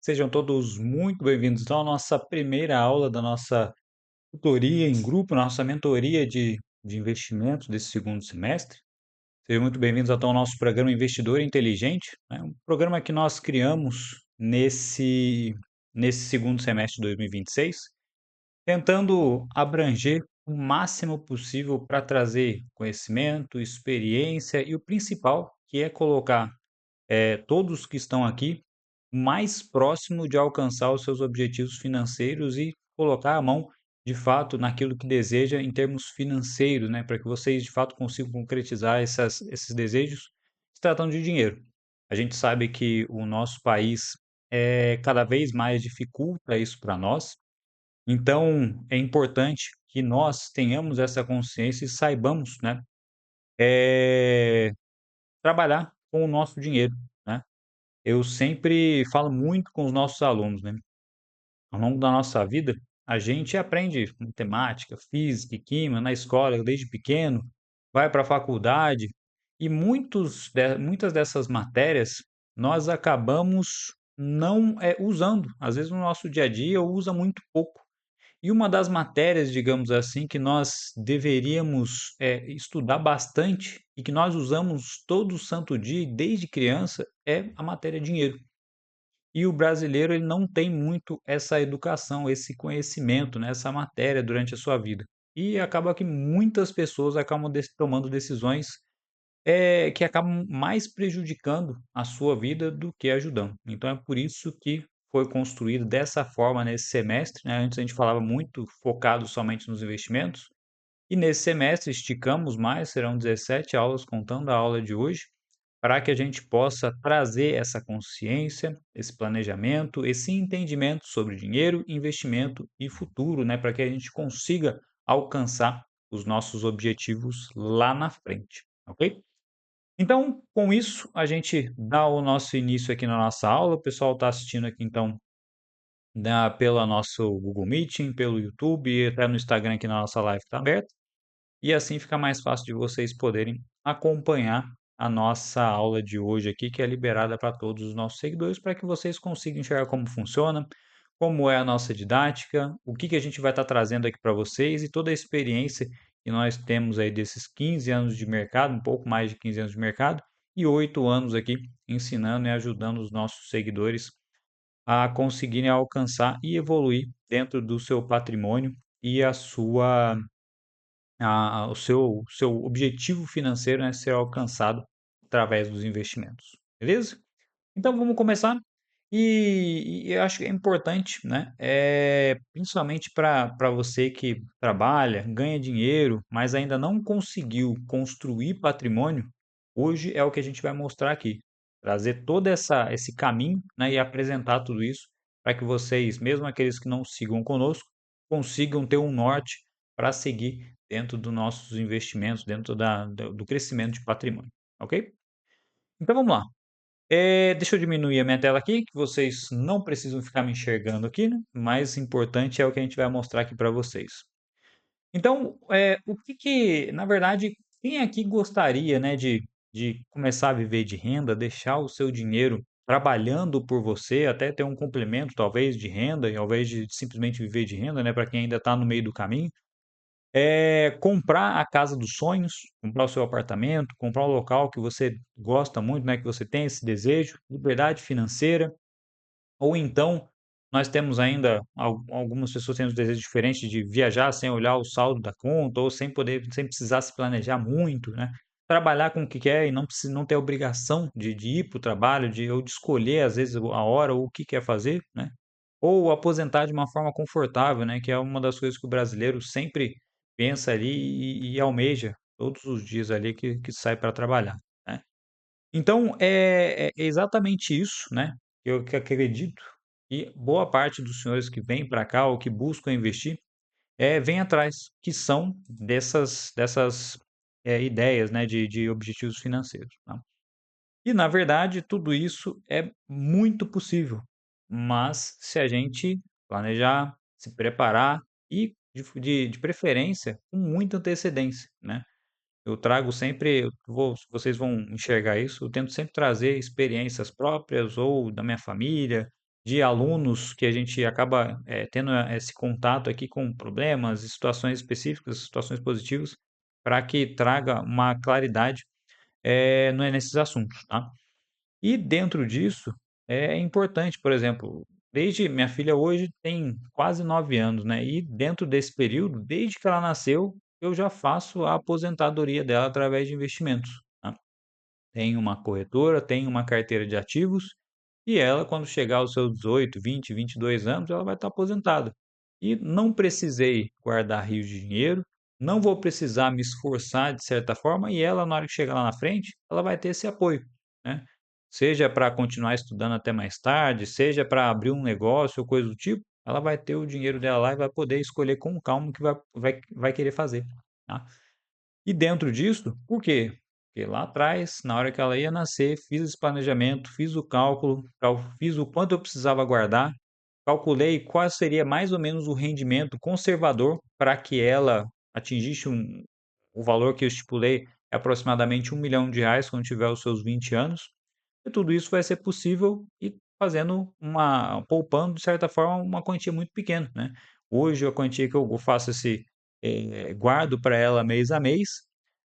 Sejam todos muito bem-vindos então à nossa primeira aula da nossa tutoria em grupo, nossa mentoria de investimentos desse segundo semestre. Sejam muito bem-vindos então ao nosso programa Investidor Inteligente, né? Um programa que nós criamos nesse segundo semestre de 2026, tentando abranger o máximo possível para trazer conhecimento, experiência e o principal, que é colocar todos que estão aqui mais próximo de alcançar os seus objetivos financeiros e colocar a mão, de fato, naquilo que deseja em termos financeiros, né, para que vocês, de fato, consigam concretizar esses desejos se tratando de dinheiro. A gente sabe que o nosso país cada vez mais dificulta isso para nós, então é importante que nós tenhamos essa consciência e saibamos, né, eh, trabalhar com o nosso dinheiro, né. Eu sempre falo muito com os nossos alunos, né. Ao longo da nossa vida, a gente aprende matemática, física e química na escola desde pequeno, vai para a faculdade e muitas dessas matérias nós acabamos não, usando, às vezes no nosso dia a dia ou usa muito pouco. E uma das matérias, digamos assim, que nós deveríamos, estudar bastante e que nós usamos todo santo dia e desde criança é a matéria dinheiro. E o brasileiro ele não tem muito essa educação, esse conhecimento, né, essa matéria durante a sua vida. E acaba que muitas pessoas acabam tomando decisões, que acabam mais prejudicando a sua vida do que ajudando. Então é por isso que foi construído dessa forma nesse semestre, né. Antes a gente falava muito focado somente nos investimentos, e nesse semestre esticamos mais, serão 17 aulas contando a aula de hoje, para que a gente possa trazer essa consciência, esse planejamento, esse entendimento sobre dinheiro, investimento e futuro, né, para que a gente consiga alcançar os nossos objetivos lá na frente, ok? Então, com isso, a gente dá o nosso início aqui na nossa aula. O pessoal está assistindo aqui, então, pela nosso Google Meeting, pelo YouTube e até no Instagram, que na nossa live está aberta. E assim fica mais fácil de vocês poderem acompanhar a nossa aula de hoje aqui, que é liberada para todos os nossos seguidores, para que vocês consigam enxergar como funciona, como é a nossa didática, o que que a gente vai estar trazendo aqui para vocês e toda a experiência que nós temos aí desses 15 anos de mercado, um pouco mais de 15 anos de mercado, e 8 anos aqui ensinando e ajudando os nossos seguidores a conseguirem alcançar e evoluir dentro do seu patrimônio e o seu objetivo financeiro, né, ser alcançado através dos investimentos, beleza? Então vamos começar. E eu acho que é importante, né, principalmente para você que trabalha, ganha dinheiro, mas ainda não conseguiu construir patrimônio, hoje é o que a gente vai mostrar aqui. Trazer todo esse caminho, né, e apresentar tudo isso para que vocês, mesmo aqueles que não sigam conosco, consigam ter um norte para seguir dentro dos nossos investimentos, dentro do crescimento de patrimônio, ok? Então vamos lá. Deixa eu diminuir a minha tela aqui, que vocês não precisam ficar me enxergando aqui, né, o mais importante é o que a gente vai mostrar aqui para vocês. Então, o que que na verdade, quem aqui gostaria, né, de começar a viver de renda, deixar o seu dinheiro trabalhando por você, até ter um complemento talvez de renda, ao invés de simplesmente viver de renda, né, para quem ainda está no meio do caminho? Comprar a casa dos sonhos, comprar o seu apartamento, comprar um local que você gosta muito, né, que você tem esse desejo, liberdade financeira, ou então nós temos ainda algumas pessoas têm um desejo diferente de viajar sem olhar o saldo da conta ou sem precisar se planejar muito, né, trabalhar com o que quer e não ter a obrigação de ir para o trabalho, ou de escolher às vezes a hora ou o que quer fazer, né, ou aposentar de uma forma confortável, né, que é uma das coisas que o brasileiro sempre pensa ali e almeja todos os dias ali que sai para trabalhar, né. Então, é exatamente isso, né, eu que acredito e boa parte dos senhores que vêm para cá ou que buscam investir, vem atrás, que são dessas, ideias, né, de objetivos financeiros, tá. E na verdade tudo isso é muito possível, mas se a gente planejar, se preparar e de preferência com muita antecedência, né. Eu trago sempre vocês vão enxergar isso, eu tento sempre trazer experiências próprias ou da minha família, de alunos que a gente acaba, tendo esse contato aqui com problemas e situações específicas, situações positivas, para que traga uma claridade, nesses assuntos, tá. E dentro disso, é importante, por exemplo, desde minha filha hoje tem quase 9 anos, né, e dentro desse período, desde que ela nasceu, eu já faço a aposentadoria dela através de investimentos, tá. Tem uma corretora, tem uma carteira de ativos, e ela quando chegar aos seus 18, 20, 22 anos, ela vai estar aposentada. E não precisei guardar rios de dinheiro, não vou precisar me esforçar de certa forma, e ela na hora que chegar lá na frente, ela vai ter esse apoio, né. Seja para continuar estudando até mais tarde, seja para abrir um negócio ou coisa do tipo, ela vai ter o dinheiro dela lá e vai poder escolher com calma o que vai querer fazer, tá. E dentro disso, por quê? Porque lá atrás, na hora que ela ia nascer, fiz esse planejamento, fiz o cálculo, fiz o quanto eu precisava guardar, calculei qual seria mais ou menos o rendimento conservador para que ela atingisse o valor que eu estipulei, é aproximadamente R$ 1.000.000 quando tiver os seus 20 anos. E tudo isso vai ser possível e fazendo poupando de certa forma uma quantia muito pequena, né. Hoje a quantia que eu faço guardo para ela mês a mês,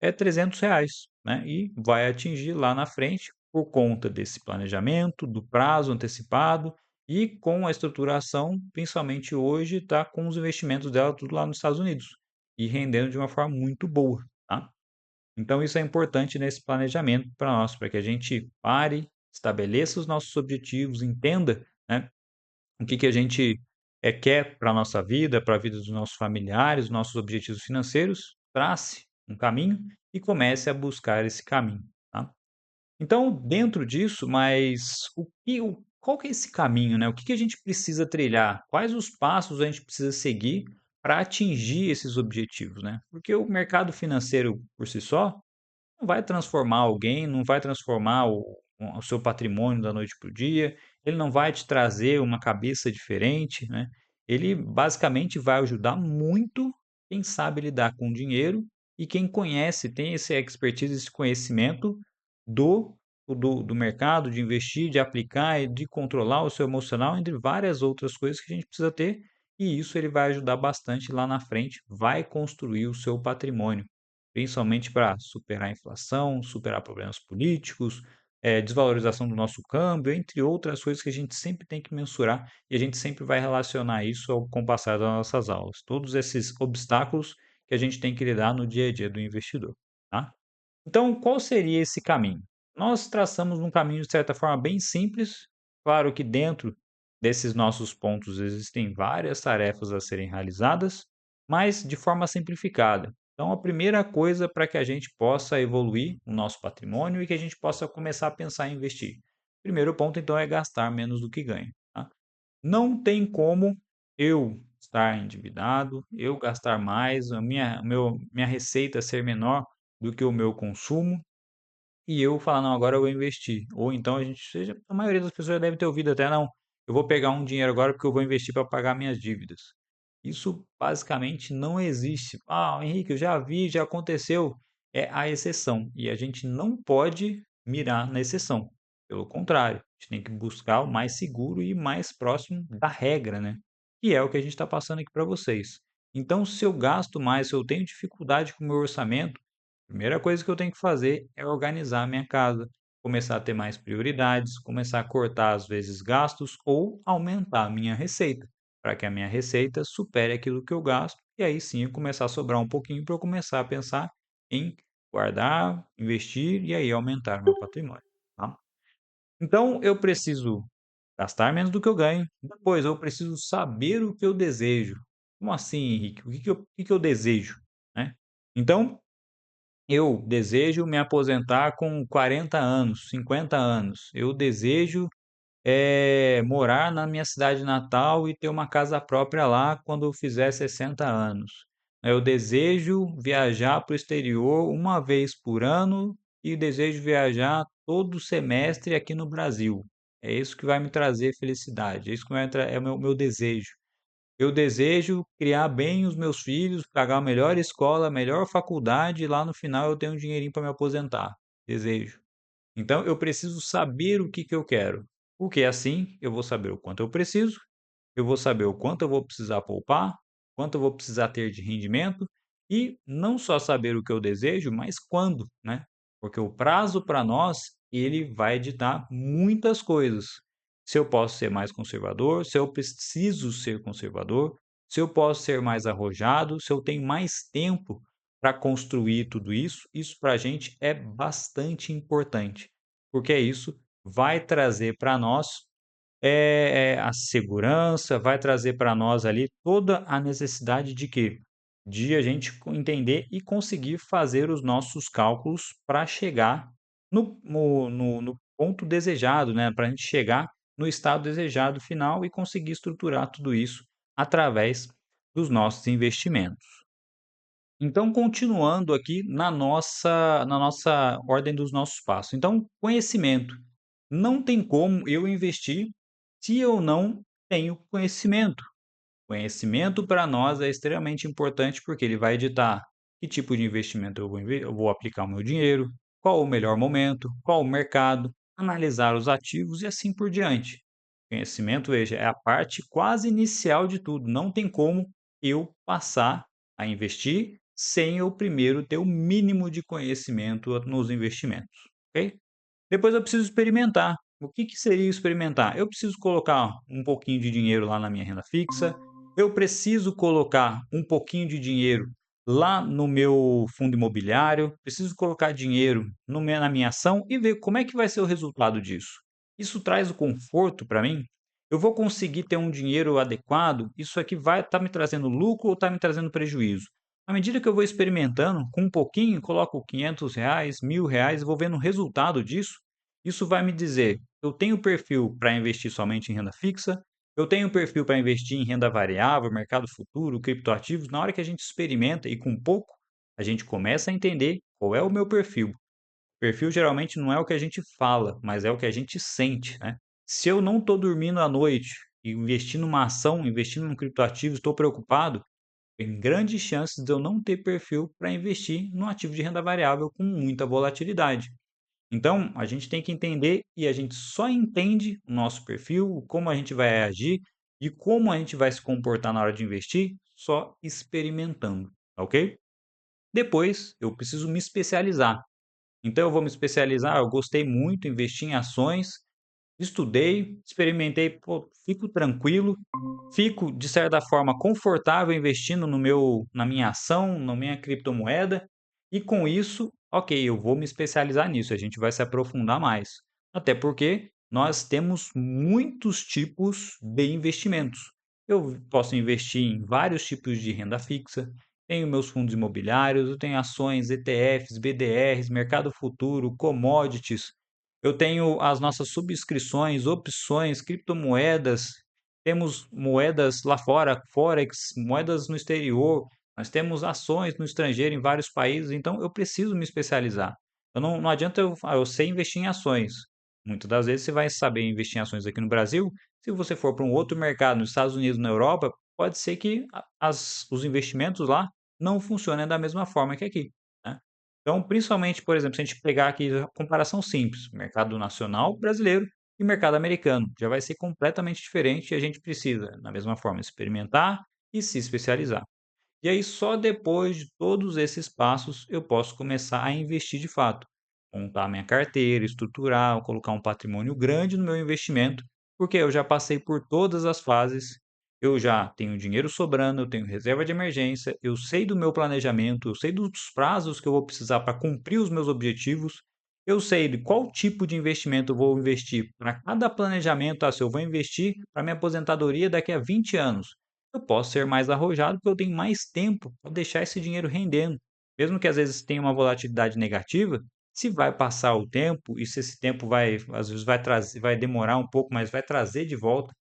é R$ 300, né, e vai atingir lá na frente, por conta desse planejamento, do prazo antecipado e com a estruturação, principalmente hoje, tá com os investimentos dela tudo lá nos Estados Unidos, e rendendo de uma forma muito boa, tá. Então isso é importante nesse planejamento para nós, para que a gente pare, estabeleça os nossos objetivos, entenda, né, o que que a gente, quer para a nossa vida, para a vida dos nossos familiares, nossos objetivos financeiros, trace um caminho e comece a buscar esse caminho, tá. Então dentro disso, mas qual que é esse caminho, né, o que que a gente precisa trilhar? Quais os passos a gente precisa seguir para atingir esses objetivos, né? Porque o mercado financeiro por si só, não vai transformar alguém, não vai transformar o seu patrimônio da noite para o dia, ele não vai te trazer uma cabeça diferente, né. Ele basicamente vai ajudar muito quem sabe lidar com dinheiro e quem conhece, tem esse expertise, esse conhecimento do do mercado, de investir, de aplicar e de controlar o seu emocional, entre várias outras coisas que a gente precisa ter, e isso ele vai ajudar bastante lá na frente, vai construir o seu patrimônio. Principalmente para superar a inflação, superar problemas políticos, desvalorização do nosso câmbio, entre outras coisas que a gente sempre tem que mensurar e a gente sempre vai relacionar isso com o passar das nossas aulas. Todos esses obstáculos que a gente tem que lidar no dia a dia do investidor, tá? Então, qual seria esse caminho? Nós traçamos um caminho de certa forma bem simples, claro que dentro desses nossos pontos existem várias tarefas a serem realizadas, mas de forma simplificada. Então, a primeira coisa para que a gente possa evoluir o nosso patrimônio e que a gente possa começar a pensar em investir. Primeiro ponto, então, é gastar menos do que ganha, tá? Não tem como eu estar endividado, eu gastar mais, minha receita ser menor do que o meu consumo e eu falar: "Não, agora eu vou investir". Ou então a maioria das pessoas já deve ter ouvido até: "Não, eu vou pegar um dinheiro agora porque eu vou investir para pagar minhas dívidas". Isso basicamente não existe. "Ah, Henrique, eu já vi, já aconteceu". É a exceção e a gente não pode mirar na exceção. Pelo contrário, a gente tem que buscar o mais seguro e mais próximo da regra, né, que é o que a gente está passando aqui para vocês. Então, se eu gasto mais, se eu tenho dificuldade com o meu orçamento, primeira coisa que eu tenho que fazer é organizar a minha casa, começar a ter mais prioridades, começar a cortar às vezes gastos ou aumentar a minha receita, para que a minha receita supere aquilo que eu gasto e aí sim eu começar a sobrar um pouquinho para eu começar a pensar em guardar, investir e aí aumentar meu patrimônio, tá? Então eu preciso gastar menos do que eu ganho, depois eu preciso saber o que eu desejo. Como assim, Henrique? O que que eu desejo, né? Então eu desejo me aposentar com 40 anos, 50 anos. Eu desejo, morar na minha cidade natal e ter uma casa própria lá quando eu fizer 60 anos. Eu desejo viajar para o exterior uma vez por ano e desejo viajar todo semestre aqui no Brasil. É isso que vai me trazer felicidade, é isso que vai tra é o meu desejo. Eu desejo criar bem os meus filhos, pagar a melhor escola, a melhor faculdade e lá no final eu tenho um dinheirinho para me aposentar. Desejo. Então eu preciso saber o que que eu quero. porque assim eu vou saber o quanto eu preciso, eu vou saber o quanto eu vou precisar poupar, quanto eu vou precisar ter de rendimento e não só saber o que eu desejo, mas quando, né? Porque o prazo para nós, ele vai ditar muitas coisas. Se eu posso ser mais conservador, se eu preciso ser conservador, se eu posso ser mais arrojado, se eu tenho mais tempo para construir tudo isso para a gente é bastante importante, porque isso vai trazer para nós a segurança, vai trazer para nós ali toda a necessidade de quê? De a gente entender e conseguir fazer os nossos cálculos para chegar no ponto desejado, né, para a gente chegar no estado desejado final e conseguir estruturar tudo isso através dos nossos investimentos. Então, continuando aqui na nossa ordem dos nossos passos. Então, conhecimento. Não tem como eu investir se eu não tenho conhecimento. Conhecimento para nós é extremamente importante porque ele vai ditar que tipo de investimento eu vou aplicar o meu dinheiro, qual o melhor momento, qual o mercado, analisar os ativos e assim por diante. Conhecimento, veja, é a parte quase inicial de tudo. Não tem como eu passar a investir sem eu primeiro ter o mínimo de conhecimento nos investimentos, ok? Depois eu preciso experimentar. O que que seria experimentar? Eu preciso colocar um pouquinho de dinheiro lá na minha renda fixa, eu preciso colocar um pouquinho de dinheiro lá no meu fundo imobiliário, preciso colocar dinheiro na minha ação e ver como é que vai ser o resultado disso. Isso traz o conforto para mim? Eu vou conseguir ter um dinheiro adequado? Isso aqui vai estar me trazendo lucro ou está me trazendo prejuízo? À medida que eu vou experimentando, com um pouquinho, coloco R$ 500, R$ 1.000 e vou vendo o resultado disso, isso vai me dizer, eu tenho perfil para investir somente em renda fixa, eu tenho perfil para investir em renda variável, mercado futuro, criptoativos. Na hora que a gente experimenta e com pouco, a gente começa a entender qual é o meu perfil. Perfil geralmente não é o que a gente fala, mas é o que a gente sente, né? Se eu não estou dormindo à noite e investindo numa ação, investindo num criptoativo, estou preocupado, tem grandes chances de eu não ter perfil para investir num ativo de renda variável com muita volatilidade. Então, a gente tem que entender e a gente só entende o nosso perfil, como a gente vai agir e como a gente vai se comportar na hora de investir só experimentando, tá ok? Depois, eu preciso me especializar. Então, eu vou me especializar. Eu gostei muito, investi em ações, estudei, experimentei, pô, fico tranquilo, fico de certa forma confortável investindo na minha ação, na minha criptomoeda, e com isso, ok, eu vou me especializar nisso, a gente vai se aprofundar mais. Até porque nós temos muitos tipos de investimentos. Eu posso investir em vários tipos de renda fixa, tenho meus fundos imobiliários, eu tenho ações, ETFs, BDRs, mercado futuro, commodities, eu tenho as nossas subscrições, opções, criptomoedas, temos moedas lá fora, Forex, moedas no exterior, nós temos ações no estrangeiro em vários países, então eu preciso me especializar. Não adianta eu sei investir em ações. Muitas das vezes você vai saber investir em ações aqui no Brasil, se você for para um outro mercado, nos Estados Unidos, na Europa, pode ser que os investimentos lá não funcionem da mesma forma que aqui, né? Então, principalmente, por exemplo, se a gente pegar aqui a comparação simples, mercado nacional brasileiro e mercado americano, já vai ser completamente diferente e a gente precisa, da mesma forma, experimentar e se especializar. E aí, só depois de todos esses passos, eu posso começar a investir de fato. Montar minha carteira, estruturar, colocar um patrimônio grande no meu investimento, porque eu já passei por todas as fases, eu já tenho dinheiro sobrando, eu tenho reserva de emergência, eu sei do meu planejamento, eu sei dos prazos que eu vou precisar para cumprir os meus objetivos, eu sei de qual tipo de investimento eu vou investir para cada planejamento. Se eu vou investir para minha aposentadoria daqui a 20 anos, eu posso ser mais arrojado, porque eu tenho mais tempo para deixar esse dinheiro rendendo. Mesmo que às vezes tenha uma volatilidade negativa, se vai passar o tempo e se esse tempo vai, às vezes vai trazer, vai demorar um pouco, mas vai trazer de volta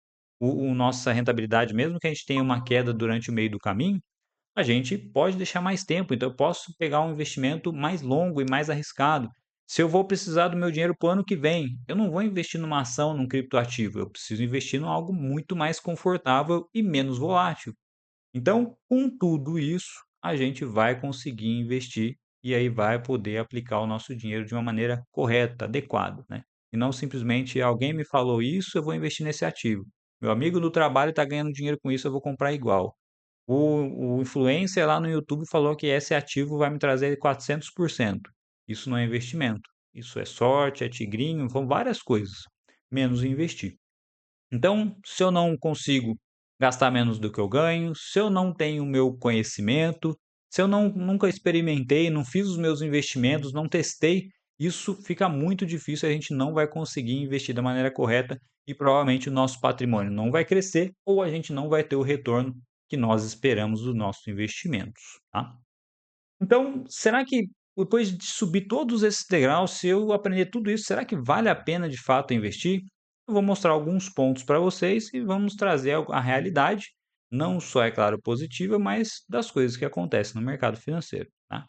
nossa rentabilidade, mesmo que a gente tenha uma queda durante o meio do caminho, a gente pode deixar mais tempo. Então eu posso pegar um investimento mais longo e mais arriscado. Se eu vou precisar do meu dinheiro para o ano que vem, eu não vou investir numa ação, num criptoativo, eu preciso investir em algo muito mais confortável e menos volátil. Então, com tudo isso, a gente vai conseguir investir e aí vai poder aplicar o nosso dinheiro de uma maneira correta, adequada, né. e não simplesmente alguém me falou isso, eu vou investir nesse ativo. Meu amigo do trabalho está ganhando dinheiro com isso, eu vou comprar igual. O influencer lá no YouTube falou que esse ativo vai me trazer 400%. Isso não é investimento. Isso é sorte, é tigrinho, são várias coisas, menos investir. Então, se eu não consigo gastar menos do que eu ganho, se eu não tenho o meu conhecimento, se eu nunca experimentei, não fiz os meus investimentos, não testei, isso fica muito difícil, a gente não vai conseguir investir da maneira correta e provavelmente o nosso patrimônio não vai crescer ou a gente não vai ter o retorno que nós esperamos dos nossos investimentos, tá? Então, será que depois de subir todos esses degraus, se eu aprender tudo isso, será que vale a pena de fato investir? Eu vou mostrar alguns pontos para vocês e vamos trazer a realidade, não só, é claro, positiva, mas das coisas que acontecem no mercado financeiro, tá?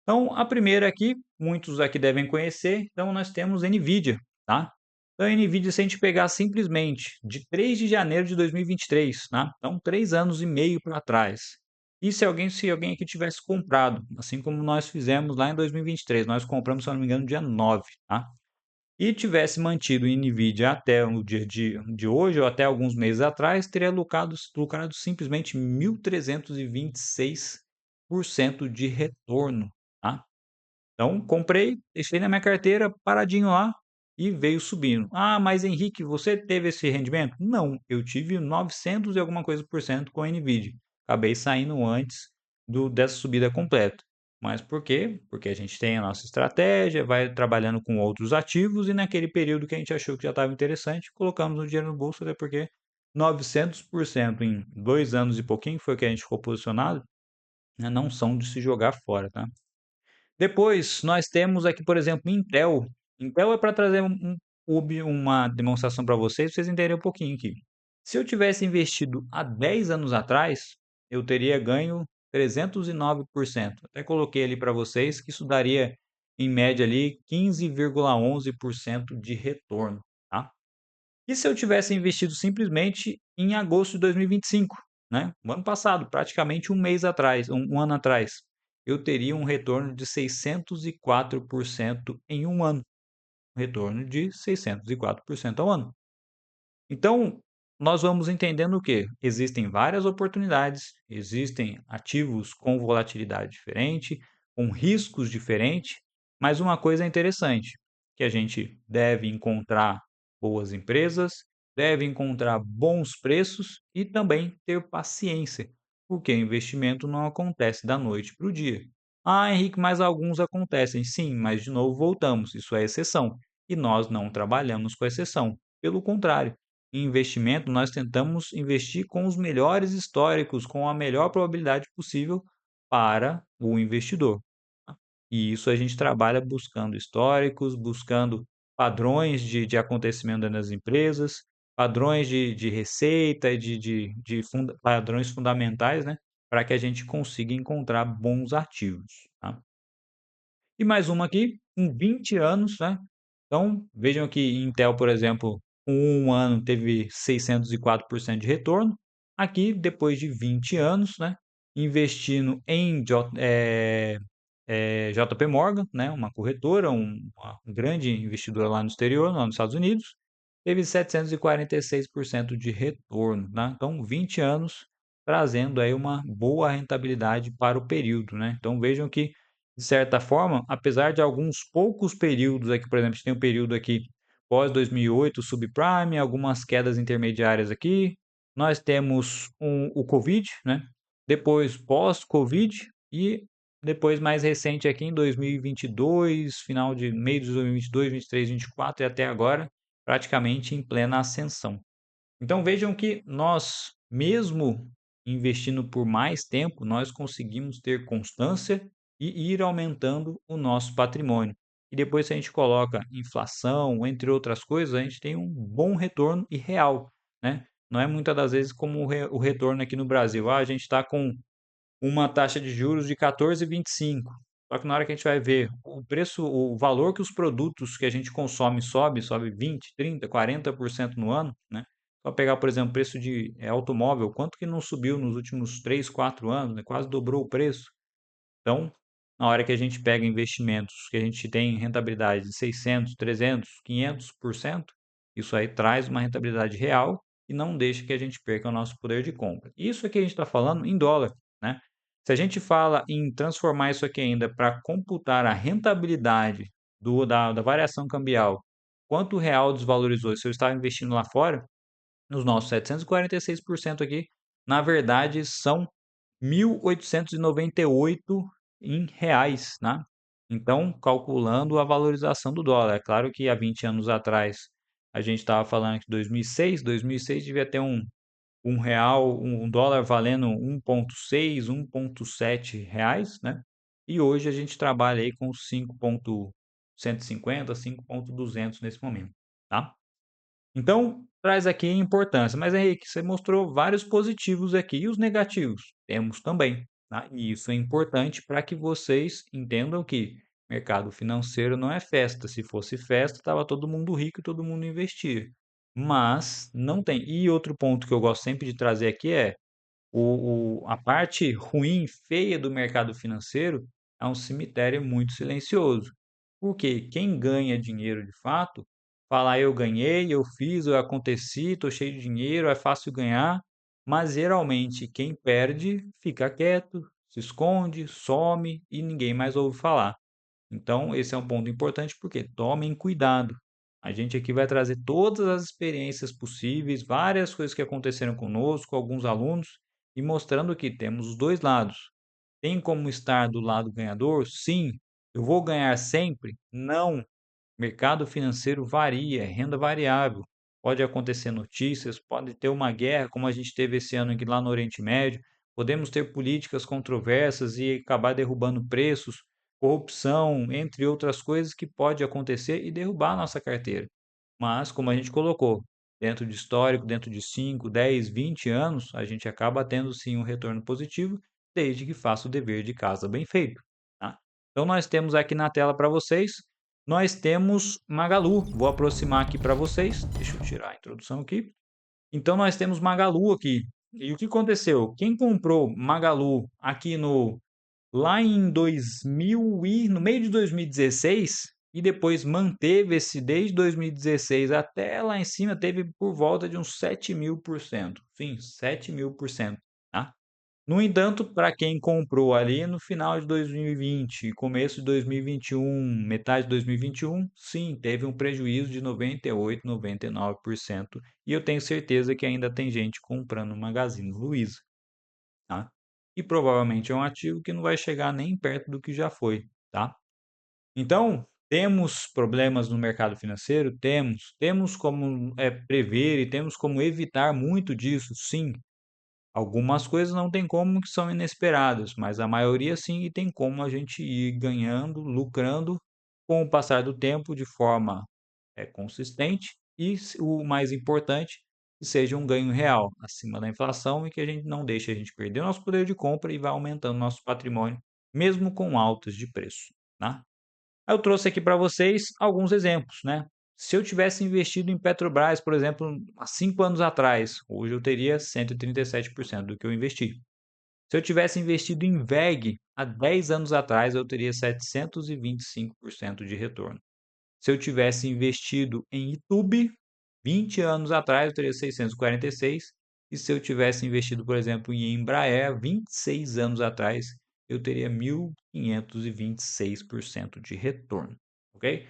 Então, a primeira aqui, muitos aqui devem conhecer, então nós temos NVIDIA, tá? Então, a NVIDIA, se a gente pegar simplesmente de 3 de janeiro de 2023, tá? Então, 3 anos e meio para trás. E se alguém aqui tivesse comprado, assim como nós fizemos lá em 2023, nós compramos, se eu não me engano, dia 9, tá? E tivesse mantido o NVIDIA até o dia de hoje ou até alguns meses atrás, teria lucrado simplesmente 1.326% de retorno, tá? Então, comprei, deixei na minha carteira paradinho lá e veio subindo. Ah, mas Henrique, você teve esse rendimento? Não, eu tive 900 e alguma coisa por cento com a Nvidia. Acabei saindo antes dessa subida completa. Mas por quê? Porque a gente tem a nossa estratégia, vai trabalhando com outros ativos e naquele período que a gente achou que já estava interessante, colocamos o dinheiro no bolso, até porque 900% em 2 anos e pouquinho, foi o que a gente ficou posicionado, né, não são de se jogar fora, tá? Depois, nós temos aqui, por exemplo, Intel. Intel é para trazer uma demonstração para vocês entenderem um pouquinho aqui. Se eu tivesse investido há 10 anos atrás, eu teria ganho 309%. Até coloquei ali para vocês que isso daria, em média, ali 15,11% de retorno, tá? E se eu tivesse investido simplesmente em agosto de 2025, né, o ano passado, praticamente um mês atrás, um ano atrás, eu teria um retorno de 604% em um ano, retorno de 604% ao ano. Então, nós vamos entendendo o quê? Existem várias oportunidades, existem ativos com volatilidade diferente, com riscos diferentes, mas uma coisa é interessante, que a gente deve encontrar boas empresas, deve encontrar bons preços e também ter paciência, porque investimento não acontece da noite para o dia. Ah, Henrique, mas alguns acontecem. Sim, mas de novo voltamos, isso é exceção. E nós não trabalhamos com exceção. Pelo contrário, em investimento, nós tentamos investir com os melhores históricos, com a melhor probabilidade possível para o investidor, tá? E isso a gente trabalha buscando históricos, buscando padrões de acontecimento das empresas, padrões de receita, padrões fundamentais, né, para que a gente consiga encontrar bons ativos, tá? E mais uma aqui, com 20 anos, né. Então, vejam que Intel, por exemplo, com um ano teve 604% de retorno. Aqui, depois de 20 anos, né, investindo em JP Morgan, né, uma corretora, uma grande investidora lá no exterior, lá nos Estados Unidos, teve 746% de retorno, né. Então 20 anos trazendo aí uma boa rentabilidade para o período, né. Então vejam que, de certa forma, apesar de alguns poucos períodos aqui, por exemplo, a gente tem um período aqui pós 2008, subprime, algumas quedas intermediárias aqui, nós temos o Covid, né, depois pós-Covid e depois mais recente aqui em 2022, final de meio de 2022, 23, 24 e até agora, praticamente em plena ascensão. Então vejam que nós, mesmo investindo por mais tempo, nós conseguimos ter constância e ir aumentando o nosso patrimônio. E depois, se a gente coloca inflação, entre outras coisas, a gente tem um bom retorno e real, né? Não é muitas das vezes como o retorno aqui no Brasil. Ah, a gente está com uma taxa de juros de 14,25. Só que na hora que a gente vai ver o preço, o valor que os produtos que a gente consome sobe 20, 30, 40% no ano, né? Só pegar, por exemplo, o preço de automóvel, quanto que não subiu nos últimos 3, 4 anos, né? Quase dobrou o preço. Então, na hora que a gente pega investimentos que a gente tem rentabilidade de 600, 300, 500%, isso aí traz uma rentabilidade real e não deixa que a gente perca o nosso poder de compra. Isso aqui a gente está falando em dólar, né? Se a gente fala em transformar isso aqui ainda para computar a rentabilidade da variação cambial, quanto o real desvalorizou se eu estava investindo lá fora, nos nossos 746% aqui, na verdade são 1.898 em reais, né? Então, calculando a valorização do dólar. É claro que há 20 anos atrás a gente estava falando que 2006 devia ter um real, um dólar valendo 1,6, 1,7 reais, né? E hoje a gente trabalha aí com 5,150, 5,200 nesse momento, tá? Então, traz aqui a importância. Mas, Henrique, você mostrou vários positivos aqui. E os negativos? Temos também. Tá? E isso é importante para que vocês entendam que mercado financeiro não é festa. Se fosse festa, estava todo mundo rico e todo mundo investia. Mas não tem. E outro ponto que eu gosto sempre de trazer aqui é a parte ruim, feia do mercado financeiro é um cemitério muito silencioso. Porque quem ganha dinheiro de fato, fala: "Ah, eu ganhei, eu fiz, eu aconteci, estou cheio de dinheiro, é fácil ganhar", mas geralmente quem perde fica quieto, se esconde, some e ninguém mais ouve falar. Então, esse é um ponto importante, porque tomem cuidado. A gente aqui vai trazer todas as experiências possíveis, várias coisas que aconteceram conosco, alguns alunos, e mostrando que temos os dois lados. Tem como estar do lado ganhador? Sim. Eu vou ganhar sempre? Não. Mercado financeiro varia, é renda variável. Pode acontecer notícias, pode ter uma guerra, como a gente teve esse ano aqui lá no Oriente Médio. Podemos ter políticas controversas e acabar derrubando preços, corrupção, entre outras coisas que pode acontecer e derrubar a nossa carteira. Mas, como a gente colocou, dentro de histórico, dentro de 5, 10, 20 anos, a gente acaba tendo sim um retorno positivo, desde que faça o dever de casa bem feito. Tá? Então, nós temos aqui na tela para vocês, nós temos Magalu. Vou aproximar aqui para vocês. Deixa eu tirar a introdução aqui. Então, nós temos Magalu aqui. E o que aconteceu? Quem comprou Magalu aqui no lá em 2000 e no meio de 2016 e depois manteve esse desde 2016 até lá em cima, teve por volta de uns 7.000%. Sim, 7.000%, tá? No entanto, para quem comprou ali no final de 2020, começo de 2021, metade de 2021, sim, teve um prejuízo de 98, 99%. E eu tenho certeza que ainda tem gente comprando Magazine Luiza, tá? E provavelmente é um ativo que não vai chegar nem perto do que já foi, tá? Então, temos problemas no mercado financeiro? Temos como prever e temos como evitar muito disso? Sim. Algumas coisas não tem como que são inesperadas, mas a maioria sim, e tem como a gente ir ganhando, lucrando com o passar do tempo de forma consistente e o mais importante, que seja um ganho real, acima da inflação e que a gente não deixe a gente perder o nosso poder de compra e vá aumentando nosso patrimônio, mesmo com altas de preço, tá? Eu trouxe aqui para vocês alguns exemplos, né? Se eu tivesse investido em Petrobras, por exemplo, há 5 anos atrás, hoje eu teria 137% do que eu investi. Se eu tivesse investido em VEG há 10 anos atrás, eu teria 725% de retorno. Se eu tivesse investido em YouTube 20 anos atrás, eu teria 646. E se eu tivesse investido, por exemplo, em Embraer 26 anos atrás, eu teria 1.526% de retorno, ok?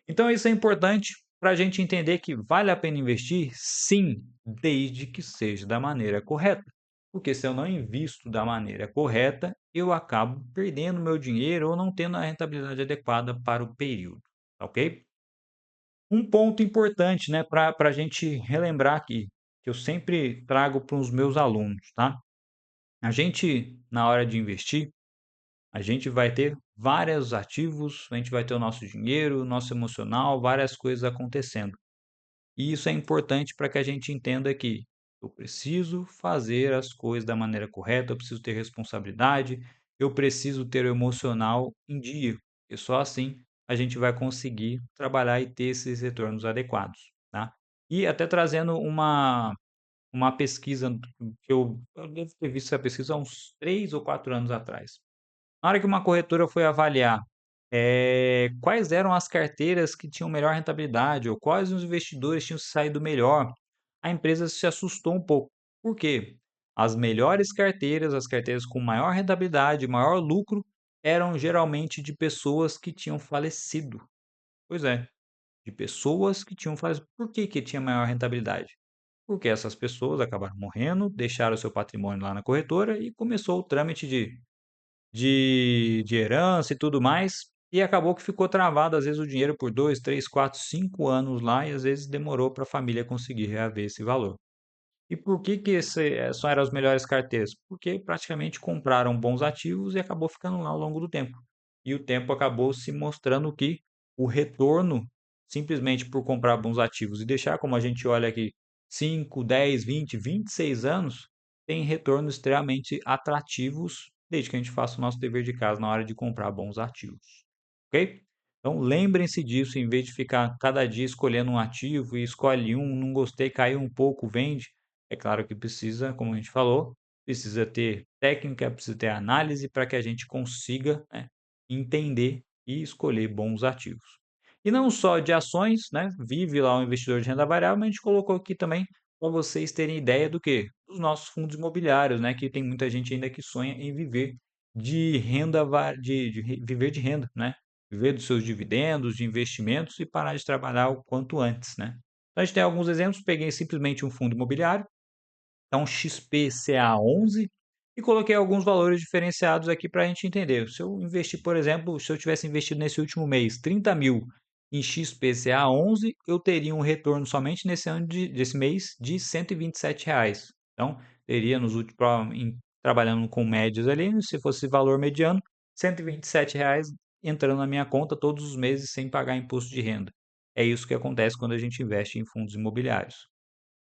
Então isso é importante para a gente entender que vale a pena investir, sim, desde que seja da maneira correta. Porque se eu não invisto da maneira correta, eu acabo perdendo meu dinheiro ou não tendo a rentabilidade adequada para o período, ok? Um ponto importante, né, para a gente relembrar aqui, que eu sempre trago para os meus alunos, tá? A gente, na hora de investir, a gente vai ter vários ativos, a gente vai ter o nosso dinheiro, o nosso emocional, várias coisas acontecendo. E isso é importante para que a gente entenda que eu preciso fazer as coisas da maneira correta, eu preciso ter responsabilidade, eu preciso ter o emocional em dia. E só assim a gente vai conseguir trabalhar e ter esses retornos adequados, tá? E até trazendo uma pesquisa que eu devo ter visto essa pesquisa há uns 3 ou 4 anos atrás. Na hora que uma corretora foi avaliar, quais eram as carteiras que tinham melhor rentabilidade ou quais os investidores tinham se saído melhor, a empresa se assustou um pouco. Por quê? As melhores carteiras, as carteiras com maior rentabilidade, maior lucro, eram geralmente de pessoas que tinham falecido. Pois é, de pessoas que tinham falecido. Por que que tinha maior rentabilidade? Porque essas pessoas acabaram morrendo, deixaram seu patrimônio lá na corretora e começou o trâmite de herança e tudo mais, e acabou que ficou travado, às vezes, o dinheiro por 2, 3, 4, 5 anos lá e às vezes demorou para a família conseguir reaver esse valor. E por que que só eram as melhores carteiras? Porque praticamente compraram bons ativos e acabou ficando lá ao longo do tempo. E o tempo acabou se mostrando que o retorno, simplesmente por comprar bons ativos e deixar, como a gente olha aqui, 5, 10, 20, 26 anos, tem retornos extremamente atrativos, desde que a gente faça o nosso dever de casa na hora de comprar bons ativos. Ok? Então lembrem-se disso, em vez de ficar cada dia escolhendo um ativo e escolhe um, não gostei, caiu um pouco, vende. É claro que precisa, como a gente falou, precisa ter técnica, precisa ter análise para que a gente consiga, né, entender e escolher bons ativos. E não só de ações, né, vive lá o investidor de renda variável, mas a gente colocou aqui também para vocês terem ideia do quê? Dos nossos fundos imobiliários, né, que tem muita gente ainda que sonha em viver de renda, viver de renda, né? Viver dos seus dividendos, de investimentos e parar de trabalhar o quanto antes, né? Então, a gente tem alguns exemplos, peguei simplesmente um fundo imobiliário, então XPCA11, e coloquei alguns valores diferenciados aqui para a gente entender. Se eu investir, por exemplo, se eu tivesse investido nesse último mês 30 mil em XPCA11, eu teria um retorno somente nesse ano desse mês de R$ 127. Então, teria nos últimos, trabalhando com médias ali, se fosse valor mediano, R$ 127 entrando na minha conta todos os meses sem pagar imposto de renda. É isso que acontece quando a gente investe em fundos imobiliários.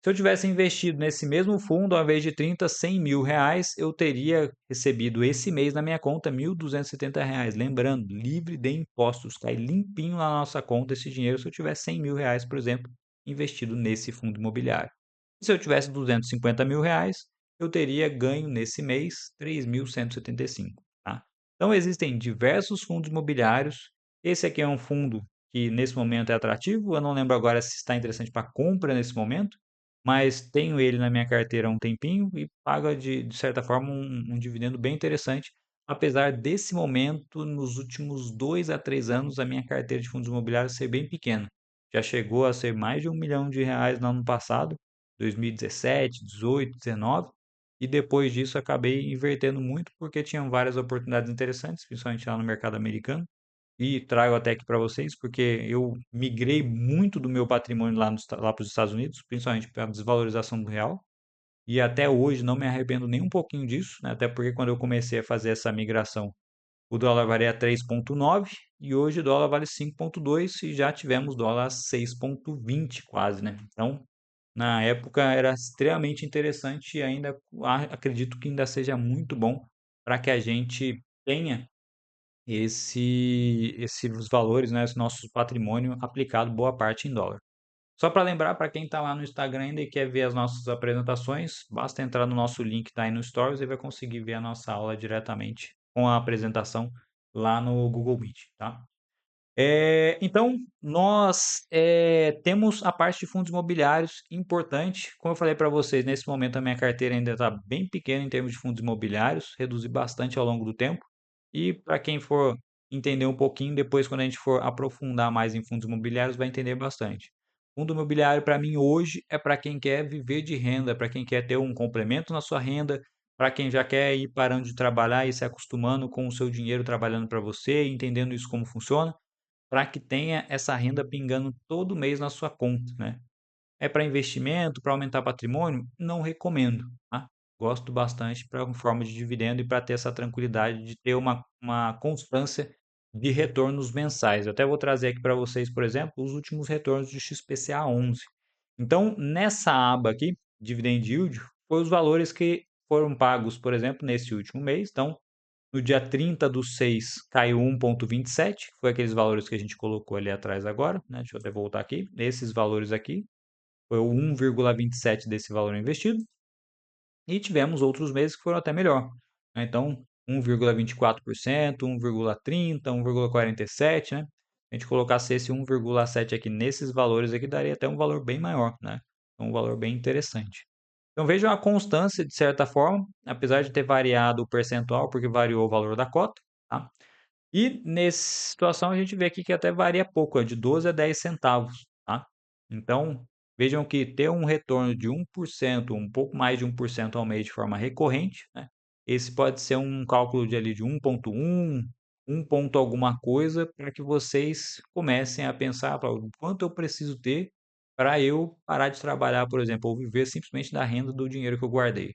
Se eu tivesse investido nesse mesmo fundo, ao invés de 30, R$ 100.000, eu teria recebido esse mês na minha conta R$ 1.270. Lembrando, livre de impostos, cai limpinho na nossa conta esse dinheiro se eu tivesse R$ 100.000, por exemplo, investido nesse fundo imobiliário. Se eu tivesse R$ 250.000, eu teria ganho nesse mês 3.175, tá? Então existem diversos fundos imobiliários. Esse aqui é um fundo que nesse momento é atrativo. Eu não lembro agora se está interessante para compra nesse momento, mas tenho ele na minha carteira há um tempinho e paga de certa forma um dividendo bem interessante, apesar desse momento, nos últimos 2 a 3 anos, a minha carteira de fundos imobiliários ser bem pequena. Já chegou a ser mais de R$ 1 milhão no ano passado, 2017, 18, 19, e depois disso acabei invertendo muito porque tinham várias oportunidades interessantes, principalmente lá no mercado americano. E trago até aqui para vocês, porque eu migrei muito do meu patrimônio lá para os Estados Unidos, principalmente pela desvalorização do real. E até hoje não me arrependo nem um pouquinho disso, né? Até porque quando eu comecei a fazer essa migração, o dólar valia 3,9 e hoje o dólar vale 5,2 e já tivemos dólar a 6,20 quase, né? Então, na época era extremamente interessante e ainda acredito que ainda seja muito bom para que a gente tenha esses valores, né, esse nosso patrimônio aplicado boa parte em dólar. Só para lembrar, para quem está lá no Instagram ainda e quer ver as nossas apresentações, basta entrar no nosso link que está aí no Stories e vai conseguir ver a nossa aula diretamente com a apresentação lá no Google Meet, tá? Então, nós temos a parte de fundos imobiliários importante. Como eu falei para vocês, nesse momento a minha carteira ainda está bem pequena em termos de fundos imobiliários, reduzi bastante ao longo do tempo. E para quem for entender um pouquinho, depois quando a gente for aprofundar mais em fundos imobiliários, vai entender bastante. Fundo imobiliário para mim hoje é para quem quer viver de renda, para quem quer ter um complemento na sua renda, para quem já quer ir parando de trabalhar e se acostumando com o seu dinheiro trabalhando para você, entendendo isso como funciona para que tenha essa renda pingando todo mês na sua conta, né? É para investimento, para aumentar patrimônio? Não recomendo, tá? Gosto bastante para forma de dividendo e para ter essa tranquilidade de ter uma constância de retornos mensais. Eu até vou trazer aqui para vocês, por exemplo, os últimos retornos do XPCA 11. Então, nessa aba aqui, Dividend Yield, foi os valores que foram pagos, por exemplo, nesse último mês. Então, no dia 30/6 caiu 1,27, que foi aqueles valores que a gente colocou ali atrás agora, né? Deixa eu até voltar aqui. Esses valores aqui, foi o 1,27 desse valor investido. E tivemos outros meses que foram até melhor, né? Então, 1,24%, 1,30, 1,47, né? A gente colocasse esse 1,7 aqui nesses valores aqui, daria até um valor bem maior, né? Um valor bem interessante. Então vejam a constância, de certa forma, apesar de ter variado o percentual, porque variou o valor da cota, tá? E nessa situação a gente vê aqui que até varia pouco, é de 12 a 10 centavos, tá? Então, vejam que ter um retorno de 1%, um pouco mais de 1% ao mês de forma recorrente, né? Esse pode ser um cálculo de ali de 1,1, 1 ponto alguma coisa, para que vocês comecem a pensar, o quanto eu preciso ter para eu parar de trabalhar, por exemplo, ou viver simplesmente da renda do dinheiro que eu guardei.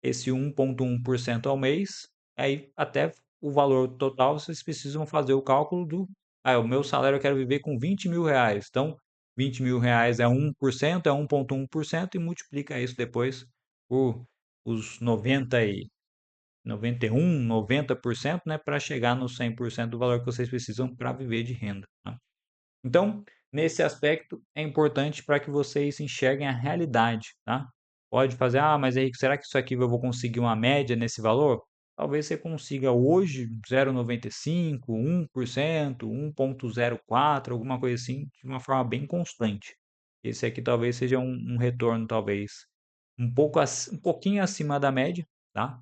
Esse 1,1% ao mês, aí até o valor total vocês precisam fazer o cálculo do, o meu salário eu quero viver com R$ 20.000, então R$ 20.000 é 1%, é 1,1% e multiplica isso depois por os 90%, né, para chegar no 100% do valor que vocês precisam para viver de renda, tá? Então, nesse aspecto, é importante para que vocês enxerguem a realidade, tá? Pode fazer, mas Henrique, será que isso aqui eu vou conseguir uma média nesse valor? Talvez você consiga hoje 0,95, 1%, 1,04, alguma coisa assim, de uma forma bem constante. Esse aqui talvez seja um retorno, talvez, um pouquinho acima da média, tá?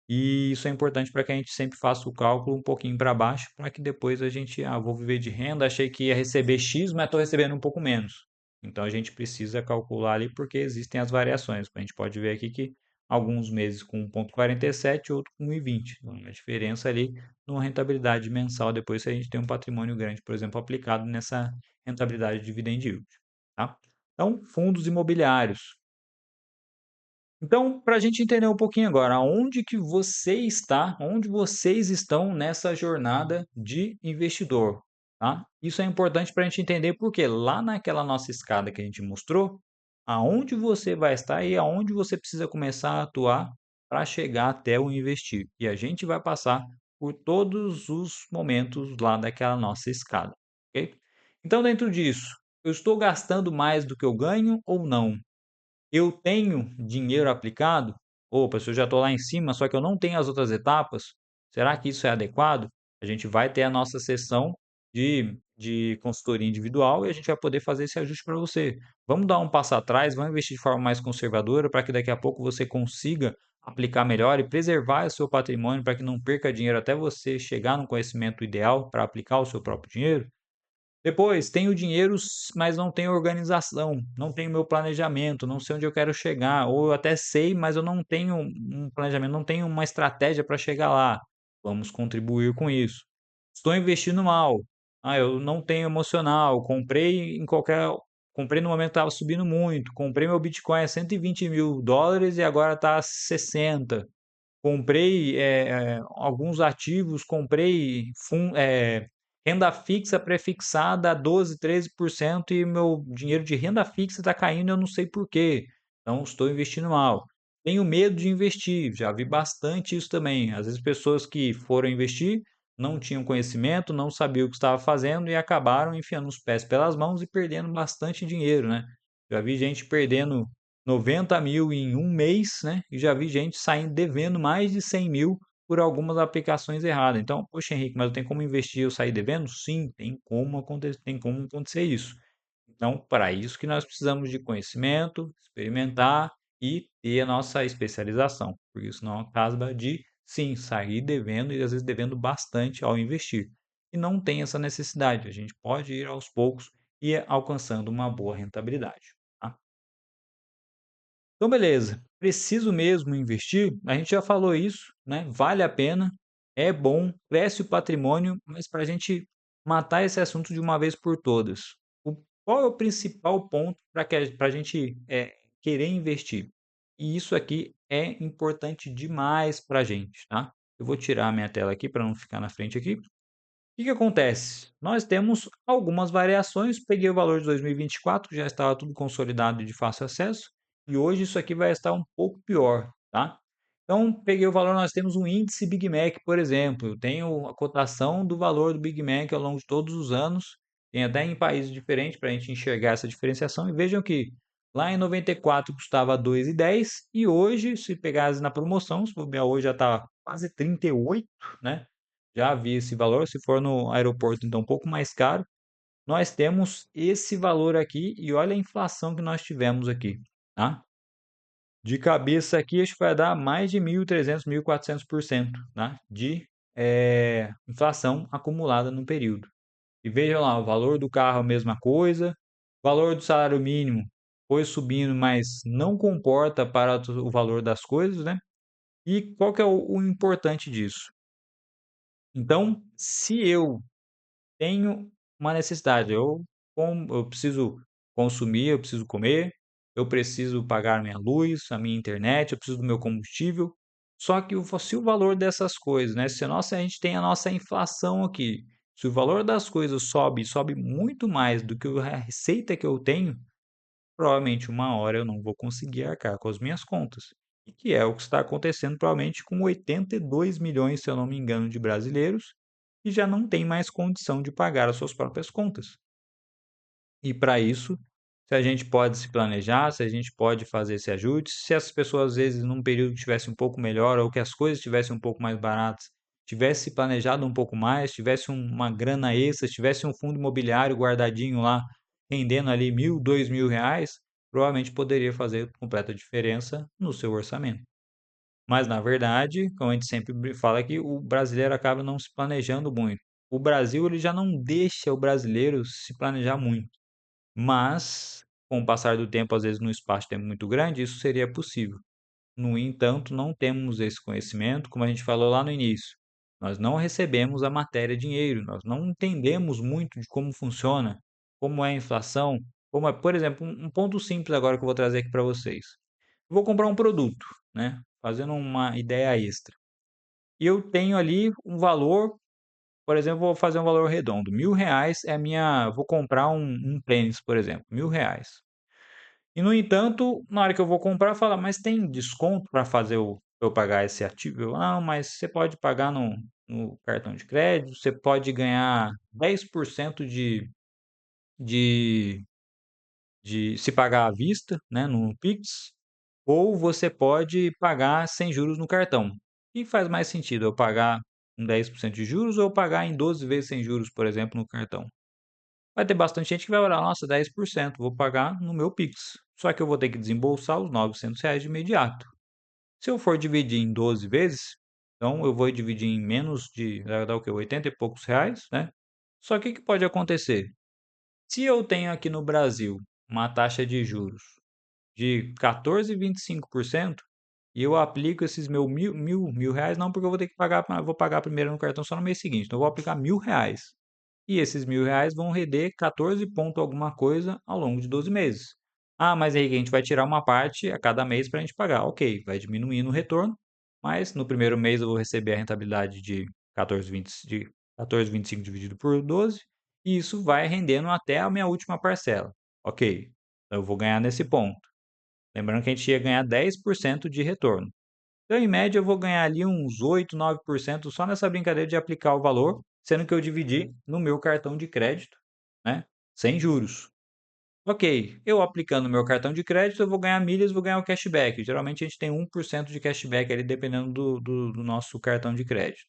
E isso é importante para que a gente sempre faça o cálculo um pouquinho para baixo, para que depois a gente, vou viver de renda, achei que ia receber X, mas estou recebendo um pouco menos. Então a gente precisa calcular ali porque existem as variações. A gente pode ver aqui que alguns meses com 1,47, outro com 1,20. Então, a diferença ali numa rentabilidade mensal, depois se a gente tem um patrimônio grande, por exemplo, aplicado nessa rentabilidade de dividend yield, tá? Então, fundos imobiliários. Então, para a gente entender um pouquinho agora, aonde que você está, onde vocês estão nessa jornada de investidor, tá? Isso é importante para a gente entender porque lá naquela nossa escada que a gente mostrou, aonde você vai estar e aonde você precisa começar a atuar para chegar até o investir. E a gente vai passar por todos os momentos lá daquela nossa escada, ok? Então, dentro disso, eu estou gastando mais do que eu ganho ou não? Eu tenho dinheiro aplicado? Opa, se eu já estou lá em cima, só que eu não tenho as outras etapas, será que isso é adequado? A gente vai ter a nossa sessão de consultoria individual e a gente vai poder fazer esse ajuste para você. Vamos dar um passo atrás, vamos investir de forma mais conservadora para que daqui a pouco você consiga aplicar melhor e preservar o seu patrimônio para que não perca dinheiro até você chegar no conhecimento ideal para aplicar o seu próprio dinheiro? Depois, tenho dinheiro, mas não tenho organização, não tenho meu planejamento, não sei onde eu quero chegar, ou eu até sei, mas eu não tenho um planejamento, não tenho uma estratégia para chegar lá. Vamos contribuir com isso. Estou investindo mal. Eu não tenho emocional, comprei no momento que estava subindo muito, comprei meu Bitcoin a US$ 120.000 e agora está a 60. Comprei, alguns ativos, comprei renda fixa prefixada a 12, 13% e meu dinheiro de renda fixa está caindo e eu não sei por quê. Então estou investindo mal. Tenho medo de investir, já vi bastante isso também. Às vezes pessoas que foram investir não tinham conhecimento, não sabiam o que estava fazendo e acabaram enfiando os pés pelas mãos e perdendo bastante dinheiro, né? Já vi gente perdendo 90.000 em um mês, né? E já vi gente saindo devendo mais de 100.000 por algumas aplicações erradas. Então, poxa, Henrique, mas eu tenho como investir e eu sair devendo? Sim, tem como acontecer isso. Então, para isso que nós precisamos de conhecimento, experimentar e ter a nossa especialização. Porque isso não acaba de, sim, sair devendo e às vezes devendo bastante ao investir. E não tem essa necessidade. A gente pode ir aos poucos e ir alcançando uma boa rentabilidade, tá? Então, beleza. Preciso mesmo investir? A gente já falou isso, né? Vale a pena, é bom, cresce o patrimônio, mas para a gente matar esse assunto de uma vez por todas, qual é o principal ponto para a gente querer investir? E isso aqui é importante demais para a gente, tá? Eu vou tirar a minha tela aqui para não ficar na frente aqui. Que acontece? Nós temos algumas variações, peguei o valor de 2024, que já estava tudo consolidado e de fácil acesso, e hoje isso aqui vai estar um pouco pior, tá? Então, peguei o valor, nós temos um índice Big Mac, por exemplo, eu tenho a cotação do valor do Big Mac ao longo de todos os anos, tem até em países diferentes para a gente enxergar essa diferenciação, e vejam que lá em 94 custava 2,10 e hoje, se pegasse na promoção, se bobear hoje já está quase 38, né, já vi esse valor, se for no aeroporto, então um pouco mais caro. Nós temos esse valor aqui e olha a inflação que nós tivemos aqui, tá. De cabeça aqui, acho que vai dar mais de 1.300, 1.400%, tá, de, inflação acumulada no período. E veja lá, o valor do carro a mesma coisa, o valor do salário mínimo foi subindo, mas não comporta para o valor das coisas, né. E qual que é o importante disso? Então, se eu tenho uma necessidade, eu preciso consumir, eu preciso comer, eu preciso pagar minha luz, a minha internet, eu preciso do meu combustível. Só que se o valor dessas coisas, né, se a gente tem a nossa inflação aqui, se o valor das coisas sobe muito mais do que a receita que eu tenho, provavelmente uma hora eu não vou conseguir arcar com as minhas contas. E que é o que está acontecendo provavelmente com 82 milhões, se eu não me engano, de brasileiros, que já não tem mais condição de pagar as suas próprias contas. E para isso, se a gente pode se planejar, se a gente pode fazer esse ajuste, se as pessoas às vezes num período que estivesse um pouco melhor ou que as coisas estivessem um pouco mais baratas, tivesse se planejado um pouco mais, tivesse uma grana extra, tivesse um fundo imobiliário guardadinho lá, rendendo ali 1.000, R$ 2.000, provavelmente poderia fazer completa diferença no seu orçamento. Mas na verdade, como a gente sempre fala aqui, o brasileiro acaba não se planejando muito. O Brasil ele já não deixa o brasileiro se planejar muito. Mas, com o passar do tempo, às vezes num espaço de tempo muito grande, isso seria possível. No entanto, não temos esse conhecimento, como a gente falou lá no início. Nós não recebemos a matéria dinheiro, nós não entendemos muito de como funciona, como é a inflação, como é, por exemplo, um ponto simples agora que eu vou trazer aqui para vocês. Eu vou comprar um produto, né? Fazendo uma ideia extra. E eu tenho ali um valor, por exemplo, vou fazer um valor redondo. R$ 1.000 é a minha. Vou comprar um tênis, por exemplo, R$ 1.000. E, no entanto, na hora que eu vou comprar, fala, mas tem desconto para fazer eu pagar esse ativo? Não, mas você pode pagar no cartão de crédito, você pode ganhar 10% de, de se pagar à vista, né, no Pix, ou você pode pagar sem juros no cartão. E faz mais sentido eu pagar com 10% de juros ou eu pagar em 12 vezes sem juros, por exemplo, no cartão? Vai ter bastante gente que vai olhar, nossa, 10%, vou pagar no meu Pix. Só que eu vou ter que desembolsar os R$ 900 de imediato. Se eu for dividir em 12 vezes, então eu vou dividir em menos de, vai dar o quê? 80 e poucos reais, né? Só que o que pode acontecer? Se eu tenho aqui no Brasil uma taxa de juros de 14,25% e eu aplico esses mil reais, não porque eu vou ter que pagar, vou pagar primeiro no cartão só no mês seguinte, então eu vou aplicar R$ 1.000. E esses R$ 1.000 vão render 14 ponto alguma coisa ao longo de 12 meses. Ah, mas aí a gente vai tirar uma parte a cada mês para a gente pagar. Ok, vai diminuindo o retorno, mas no primeiro mês eu vou receber a rentabilidade de 14,25 dividido por 12, e isso vai rendendo até a minha última parcela. Ok, então eu vou ganhar nesse ponto. Lembrando que a gente ia ganhar 10% de retorno. Então, em média, eu vou ganhar ali uns 8, 9% só nessa brincadeira de aplicar o valor, sendo que eu dividi no meu cartão de crédito, né, sem juros. Ok, eu aplicando no meu cartão de crédito, eu vou ganhar milhas, vou ganhar o cashback. Geralmente a gente tem 1% de cashback ali, dependendo do nosso cartão de crédito.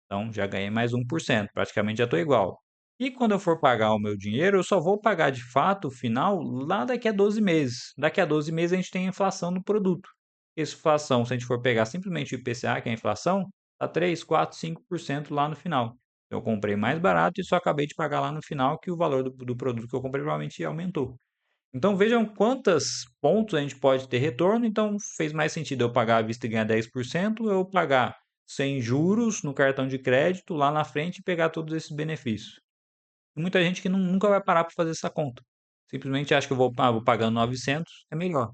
Então, já ganhei mais 1%, praticamente já estou igual. E quando eu for pagar o meu dinheiro, eu só vou pagar de fato o final lá daqui a 12 meses. Daqui a 12 meses a gente tem a inflação no produto. Essa inflação, se a gente for pegar simplesmente o IPCA, que é a inflação, está 3, 4, 5% lá no final. Eu comprei mais barato e só acabei de pagar lá no final que o valor do produto que eu comprei provavelmente aumentou. Então vejam quantos pontos a gente pode ter retorno. Então fez mais sentido eu pagar à vista e ganhar 10%, ou eu pagar sem juros no cartão de crédito lá na frente e pegar todos esses benefícios. Tem muita gente que nunca vai parar para fazer essa conta. Simplesmente acha que vou pagando 900, é melhor.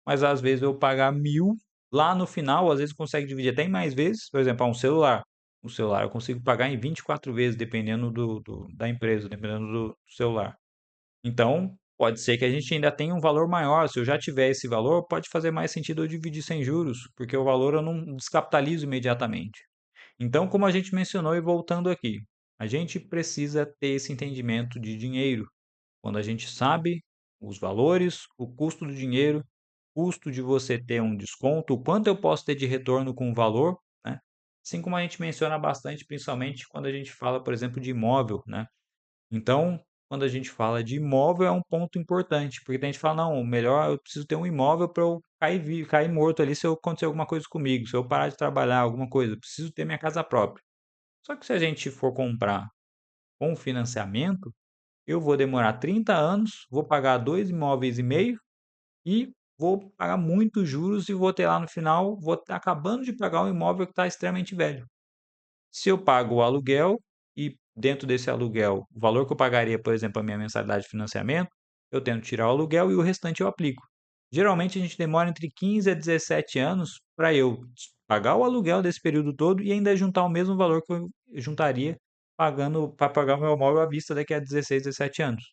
Mas às vezes eu pagar 1.000, lá no final, às vezes consegue dividir até em mais vezes. Por exemplo, um celular. O celular eu consigo pagar em 24 vezes, dependendo da empresa, dependendo do celular. Então, pode ser que a gente ainda tenha um valor maior. Se eu já tiver esse valor, pode fazer mais sentido eu dividir sem juros, porque o valor eu não descapitalizo imediatamente. Então, como a gente mencionou e voltando aqui, a gente precisa ter esse entendimento de dinheiro. Quando a gente sabe os valores, o custo do dinheiro, custo de você ter um desconto, o quanto eu posso ter de retorno com o valor, né? assim como a gente menciona bastante, principalmente quando a gente fala, por exemplo, de imóvel, né. Então, quando a gente fala de imóvel é um ponto importante, porque tem gente que fala: "Não, o melhor eu preciso ter um imóvel para eu cair morto ali se eu acontecer alguma coisa comigo, se eu parar de trabalhar, alguma coisa, eu preciso ter minha casa própria". Só que se a gente for comprar com financiamento, eu vou demorar 30 anos, vou pagar 2 imóveis e meio e vou pagar muitos juros e vou ter lá no final vou estar acabando de pagar um imóvel que está extremamente velho. Se eu pago o aluguel e dentro desse aluguel, o valor que eu pagaria, por exemplo, a minha mensalidade de financiamento, eu tento tirar o aluguel e o restante eu aplico. Geralmente a gente demora entre 15 a 17 anos para eu pagar o aluguel desse período todo e ainda juntar o mesmo valor que eu juntaria pagando para pagar o meu imóvel à vista daqui a 16, 17 anos.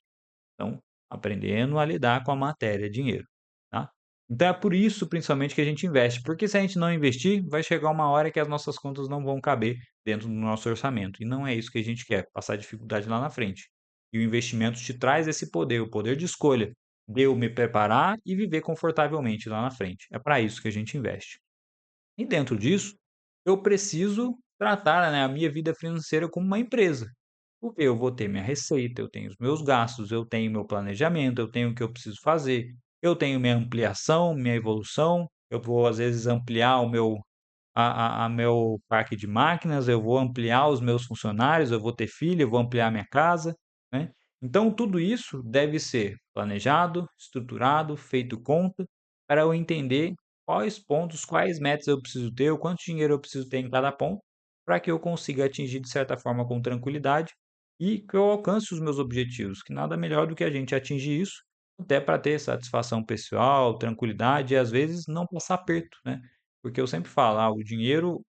Então, aprendendo a lidar com a matéria, dinheiro, tá. Então é por isso principalmente que a gente investe, porque se a gente não investir, vai chegar uma hora que as nossas contas não vão caber dentro do nosso orçamento, e não é isso que a gente quer, passar dificuldade lá na frente. E o investimento te traz esse poder, o poder de escolha, de eu me preparar e viver confortavelmente lá na frente. É para isso que a gente investe. E dentro disso, eu preciso tratar, né, a minha vida financeira como uma empresa. Porque eu vou ter minha receita, eu tenho os meus gastos, eu tenho meu planejamento, eu tenho o que eu preciso fazer, eu tenho minha ampliação, minha evolução, eu vou às vezes ampliar o meu a meu parque de máquinas, eu vou ampliar os meus funcionários, eu vou ter filho, eu vou ampliar minha casa, né. Então tudo isso deve ser planejado, estruturado, feito conta, para eu entender quais pontos, quais metas eu preciso ter, o quanto dinheiro eu preciso ter em cada ponto, para que eu consiga atingir de certa forma com tranquilidade e que eu alcance os meus objetivos, que nada melhor do que a gente atingir isso, até para ter satisfação pessoal, tranquilidade e às vezes não passar aperto, né. Porque eu sempre falo: "Ah, o dinheiro,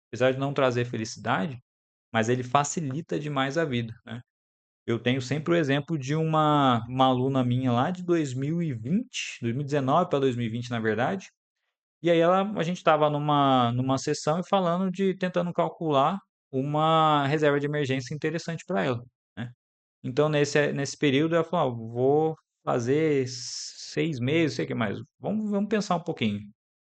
apesar de não trazer felicidade, mas ele facilita demais a vida", né. Eu tenho sempre o exemplo de uma aluna minha lá de 2020, 2019 para 2020, na verdade, e aí a gente estava numa sessão e falando de tentando calcular uma reserva de emergência interessante para ela, né. Então nesse período ela falou: "Ó, vou fazer 6 meses, sei o que mais, vamos pensar um pouquinho.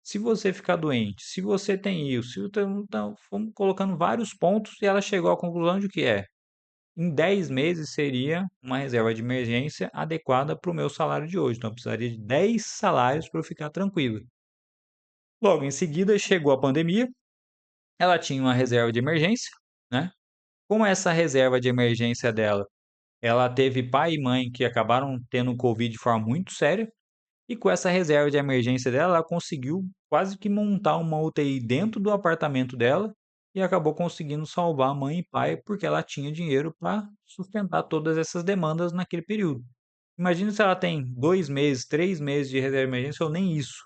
Se você ficar doente, se você tem isso, se então fomos colocando vários pontos e ela chegou à conclusão de que em 10 meses seria uma reserva de emergência adequada para o meu salário de hoje, então eu precisaria de 10 salários para eu ficar tranquilo. Logo em seguida chegou a pandemia, ela tinha uma reserva de emergência, né, com essa reserva de emergência dela, ela teve pai e mãe que acabaram tendo Covid de forma muito séria, e com essa reserva de emergência dela, ela conseguiu quase que montar uma UTI dentro do apartamento dela, e acabou conseguindo salvar mãe e pai, porque ela tinha dinheiro para sustentar todas essas demandas naquele período. Imagina se ela tem 2 meses, 3 meses de reserva de emergência ou nem isso.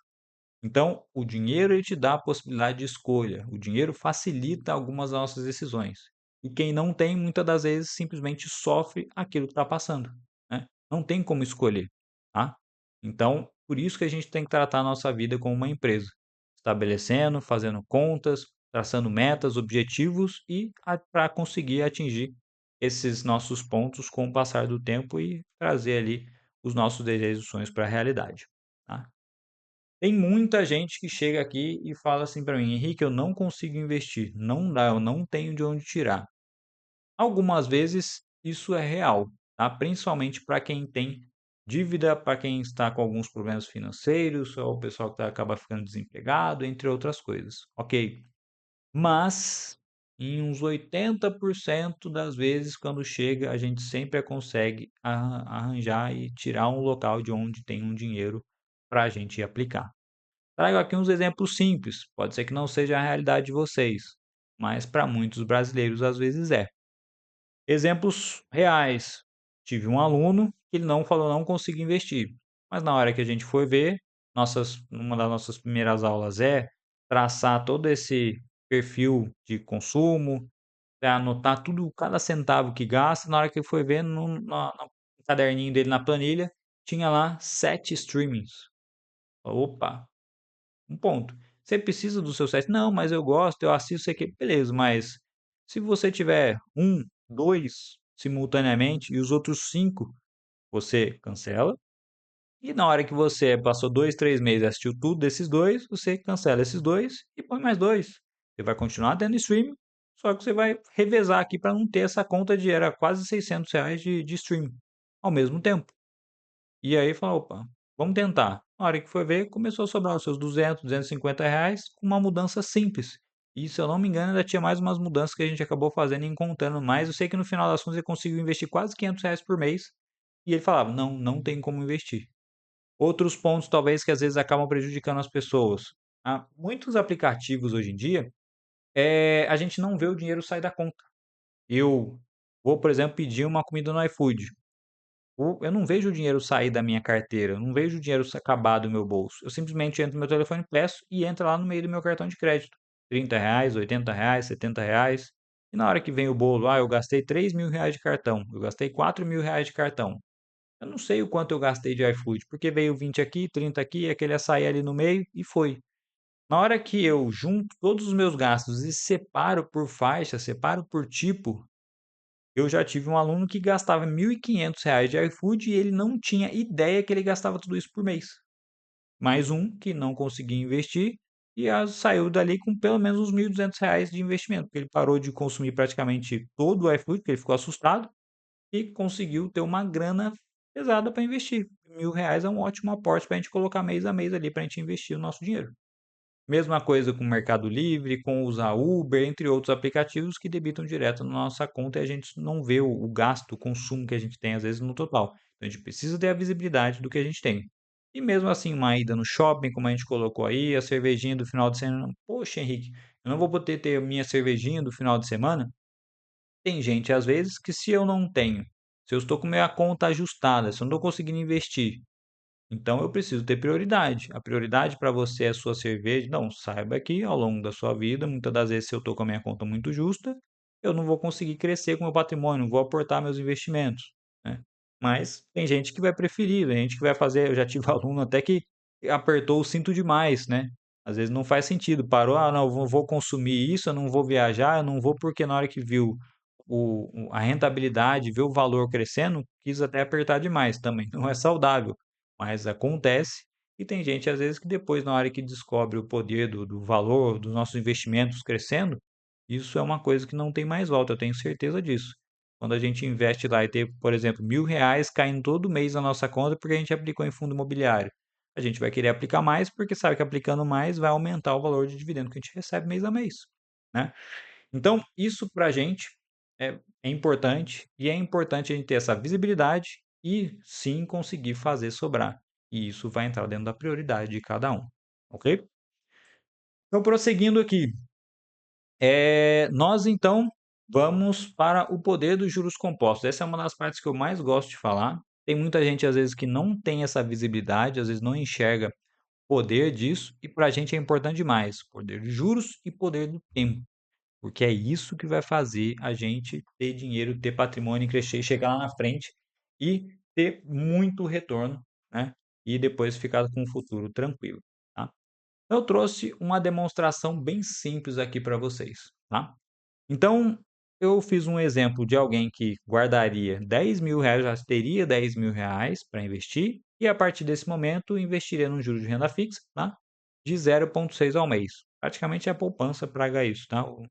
Então, o dinheiro ele te dá a possibilidade de escolha, o dinheiro facilita algumas das nossas decisões. E quem não tem, muitas das vezes, simplesmente sofre aquilo que está passando, né. Não tem como escolher, tá. Então, por isso que a gente tem que tratar a nossa vida como uma empresa, estabelecendo, fazendo contas, traçando metas, objetivos e para conseguir atingir esses nossos pontos com o passar do tempo e trazer ali os nossos desejos e sonhos para a realidade, tá. Tem muita gente que chega aqui e fala assim para mim: "Henrique, eu não consigo investir, não dá, eu não tenho de onde tirar". Algumas vezes isso é real, tá, principalmente para quem tem dívida, para quem está com alguns problemas financeiros, ou o pessoal que acaba ficando desempregado, entre outras coisas, ok. Mas, em uns 80% das vezes, quando chega, a gente sempre consegue arranjar e tirar um local de onde tem um dinheiro para a gente aplicar. Trago aqui uns exemplos simples, pode ser que não seja a realidade de vocês, mas para muitos brasileiros às vezes é. Exemplos reais: tive um aluno que ele não falou não consigo investir, mas na hora que a gente foi ver, uma das nossas primeiras aulas é traçar todo esse perfil de consumo, anotar tudo, cada centavo que gasta, na hora que ele foi ver no caderninho dele na planilha, tinha lá 7 streamings. Opa! Um ponto. Você precisa do seu set? "Não, mas eu gosto, eu assisto sei quê". Beleza, mas se você tiver um, 2 simultaneamente e os outros 5 você cancela, e na hora que você passou 2, 3 meses e assistiu tudo desses 2 você cancela esses 2 e põe mais 2. Você vai continuar tendo streaming, só que você vai revezar aqui para não ter essa conta de era quase R$ 600 de streaming ao mesmo tempo. E aí falou: "Opa, vamos tentar". Na hora que foi ver, começou a sobrar os seus R$ 200, R$ 250 com uma mudança simples. E se eu não me engano, ainda tinha mais umas mudanças que a gente acabou fazendo e encontrando mais. Eu sei que no final das contas ele conseguiu investir quase R$ 500 por mês, e ele falava: "Não, não tem como investir". Outros pontos talvez que às vezes acabam prejudicando as pessoas. Muitos aplicativos hoje em dia, a gente não vê o dinheiro sair da conta. Eu vou, por exemplo, pedir uma comida no iFood. Eu não vejo o dinheiro sair da minha carteira, eu não vejo o dinheiro acabar do meu bolso. Eu simplesmente entro no meu telefone, peço e entra lá no meio do meu cartão de crédito. R$ 30, R$ 80, R$ 70. E na hora que vem o bolo, eu gastei R$ 3.000 de cartão, eu gastei R$ 4.000 de cartão. Eu não sei o quanto eu gastei de iFood, porque veio 20 aqui, 30 aqui, aquele açaí ali no meio e foi. Na hora que eu junto todos os meus gastos e separo por faixa, separo por tipo, eu já tive um aluno que gastava R$ 1.500 de iFood e ele não tinha ideia que ele gastava tudo isso por mês. Mais um que não conseguia investir e saiu dali com pelo menos uns R$ 1.200 de investimento, porque ele parou de consumir praticamente todo o iFood, porque ele ficou assustado, e conseguiu ter uma grana pesada para investir. R$ 1.000 é um ótimo aporte para a gente colocar mês a mês ali para a gente investir o nosso dinheiro. Mesma coisa com o Mercado Livre, com usar Uber, entre outros aplicativos que debitam direto na nossa conta e a gente não vê o gasto, o consumo que a gente tem às vezes no total. Então a gente precisa ter a visibilidade do que a gente tem. E mesmo assim, uma ida no shopping, como a gente colocou aí, a cervejinha do final de semana. Poxa, Henrique, eu não vou poder ter minha cervejinha do final de semana? Tem gente, às vezes, que se eu não tenho, se eu estou com minha conta ajustada, se eu não estou conseguindo investir, então eu preciso ter prioridade. A prioridade para você é a sua cerveja. Não, saiba que ao longo da sua vida, muitas das vezes, se eu estou com a minha conta muito justa, eu não vou conseguir crescer com o meu patrimônio, não vou aportar meus investimentos, né? Mas tem gente que vai preferir, tem gente que vai fazer. Eu já tive aluno até que apertou o cinto demais, né? Às vezes não faz sentido. Parou, não, eu vou consumir isso, eu não vou viajar, eu não vou porque na hora que viu a rentabilidade, viu o valor crescendo, quis até apertar demais também. Não é saudável. Mas acontece, e tem gente às vezes que depois na hora que descobre o poder do valor dos nossos investimentos crescendo, isso é uma coisa que não tem mais volta, eu tenho certeza disso. Quando a gente investe lá e ter, por exemplo, R$ 1.000 caindo todo mês na nossa conta porque a gente aplicou em fundo imobiliário. A gente vai querer aplicar mais porque sabe que aplicando mais vai aumentar o valor de dividendo que a gente recebe mês a mês, né? Então, isso para a gente é importante e é importante a gente ter essa visibilidade e sim conseguir fazer sobrar. E isso vai entrar dentro da prioridade de cada um, ok? Então, prosseguindo aqui, nós então vamos para o poder dos juros compostos. Essa é uma das partes que eu mais gosto de falar. Tem muita gente às vezes que não tem essa visibilidade, às vezes não enxerga o poder disso, e para a gente é importante demais, poder de juros e poder do tempo. Porque é isso que vai fazer a gente ter dinheiro, ter patrimônio, crescer, chegar lá na frente e ter muito retorno, né? E depois ficar com um futuro tranquilo, tá? Eu trouxe uma demonstração bem simples aqui para vocês, tá? Então, eu fiz um exemplo de alguém que guardaria R$ 10.000, já teria R$ 10.000 para investir, e a partir desse momento investiria num juro de renda fixa, tá? De 0,6 ao mês. Praticamente é a poupança para isso, tá? O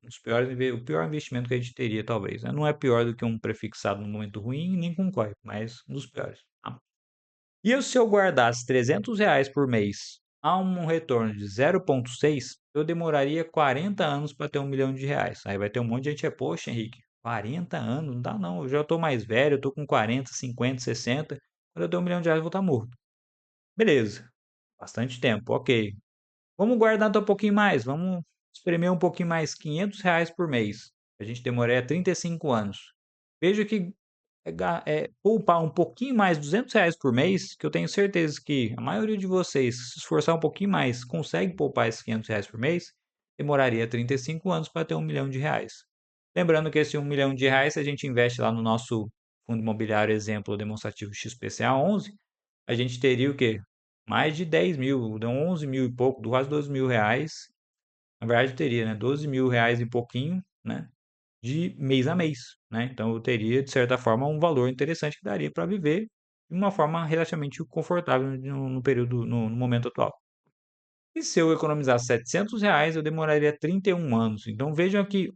pior investimento que a gente teria, talvez, né? Não é pior do que um prefixado no momento ruim, nem com COI, mas um dos piores, tá? E se eu guardasse R$ 300 por mês a um retorno de 0,6, eu demoraria 40 anos para ter R$ 1.000.000. Aí vai ter um monte de gente, poxa, Henrique, 40 anos? Não dá não, eu já estou mais velho, eu estou com 40, 50, 60, quando eu ter R$ 1.000.000 eu vou estar morto. Beleza, bastante tempo, ok. Vamos guardar então um pouquinho mais, vamos espremer um pouquinho mais, R$ 500 por mês. A gente demoraria 35 anos. Veja que poupar um pouquinho mais, R$ 200 por mês, que eu tenho certeza que a maioria de vocês, se esforçar um pouquinho mais, consegue poupar esses R$ 500 por mês, demoraria 35 anos para ter R$ 1.000.000. Lembrando que esse R$ 1.000.000, se a gente investe lá no nosso fundo imobiliário exemplo demonstrativo XPCA 11, a gente teria o quê? Mais de 10 mil, dão 11 mil e pouco, quase R$ 12.000. Na verdade, teria, né? R$ 12.000 e pouquinho, né? De mês a mês, né? Então eu teria, de certa forma, um valor interessante que daria para viver de uma forma relativamente confortável no período, no momento atual. E se eu economizasse R$ 700, eu demoraria 31 anos. Então vejam que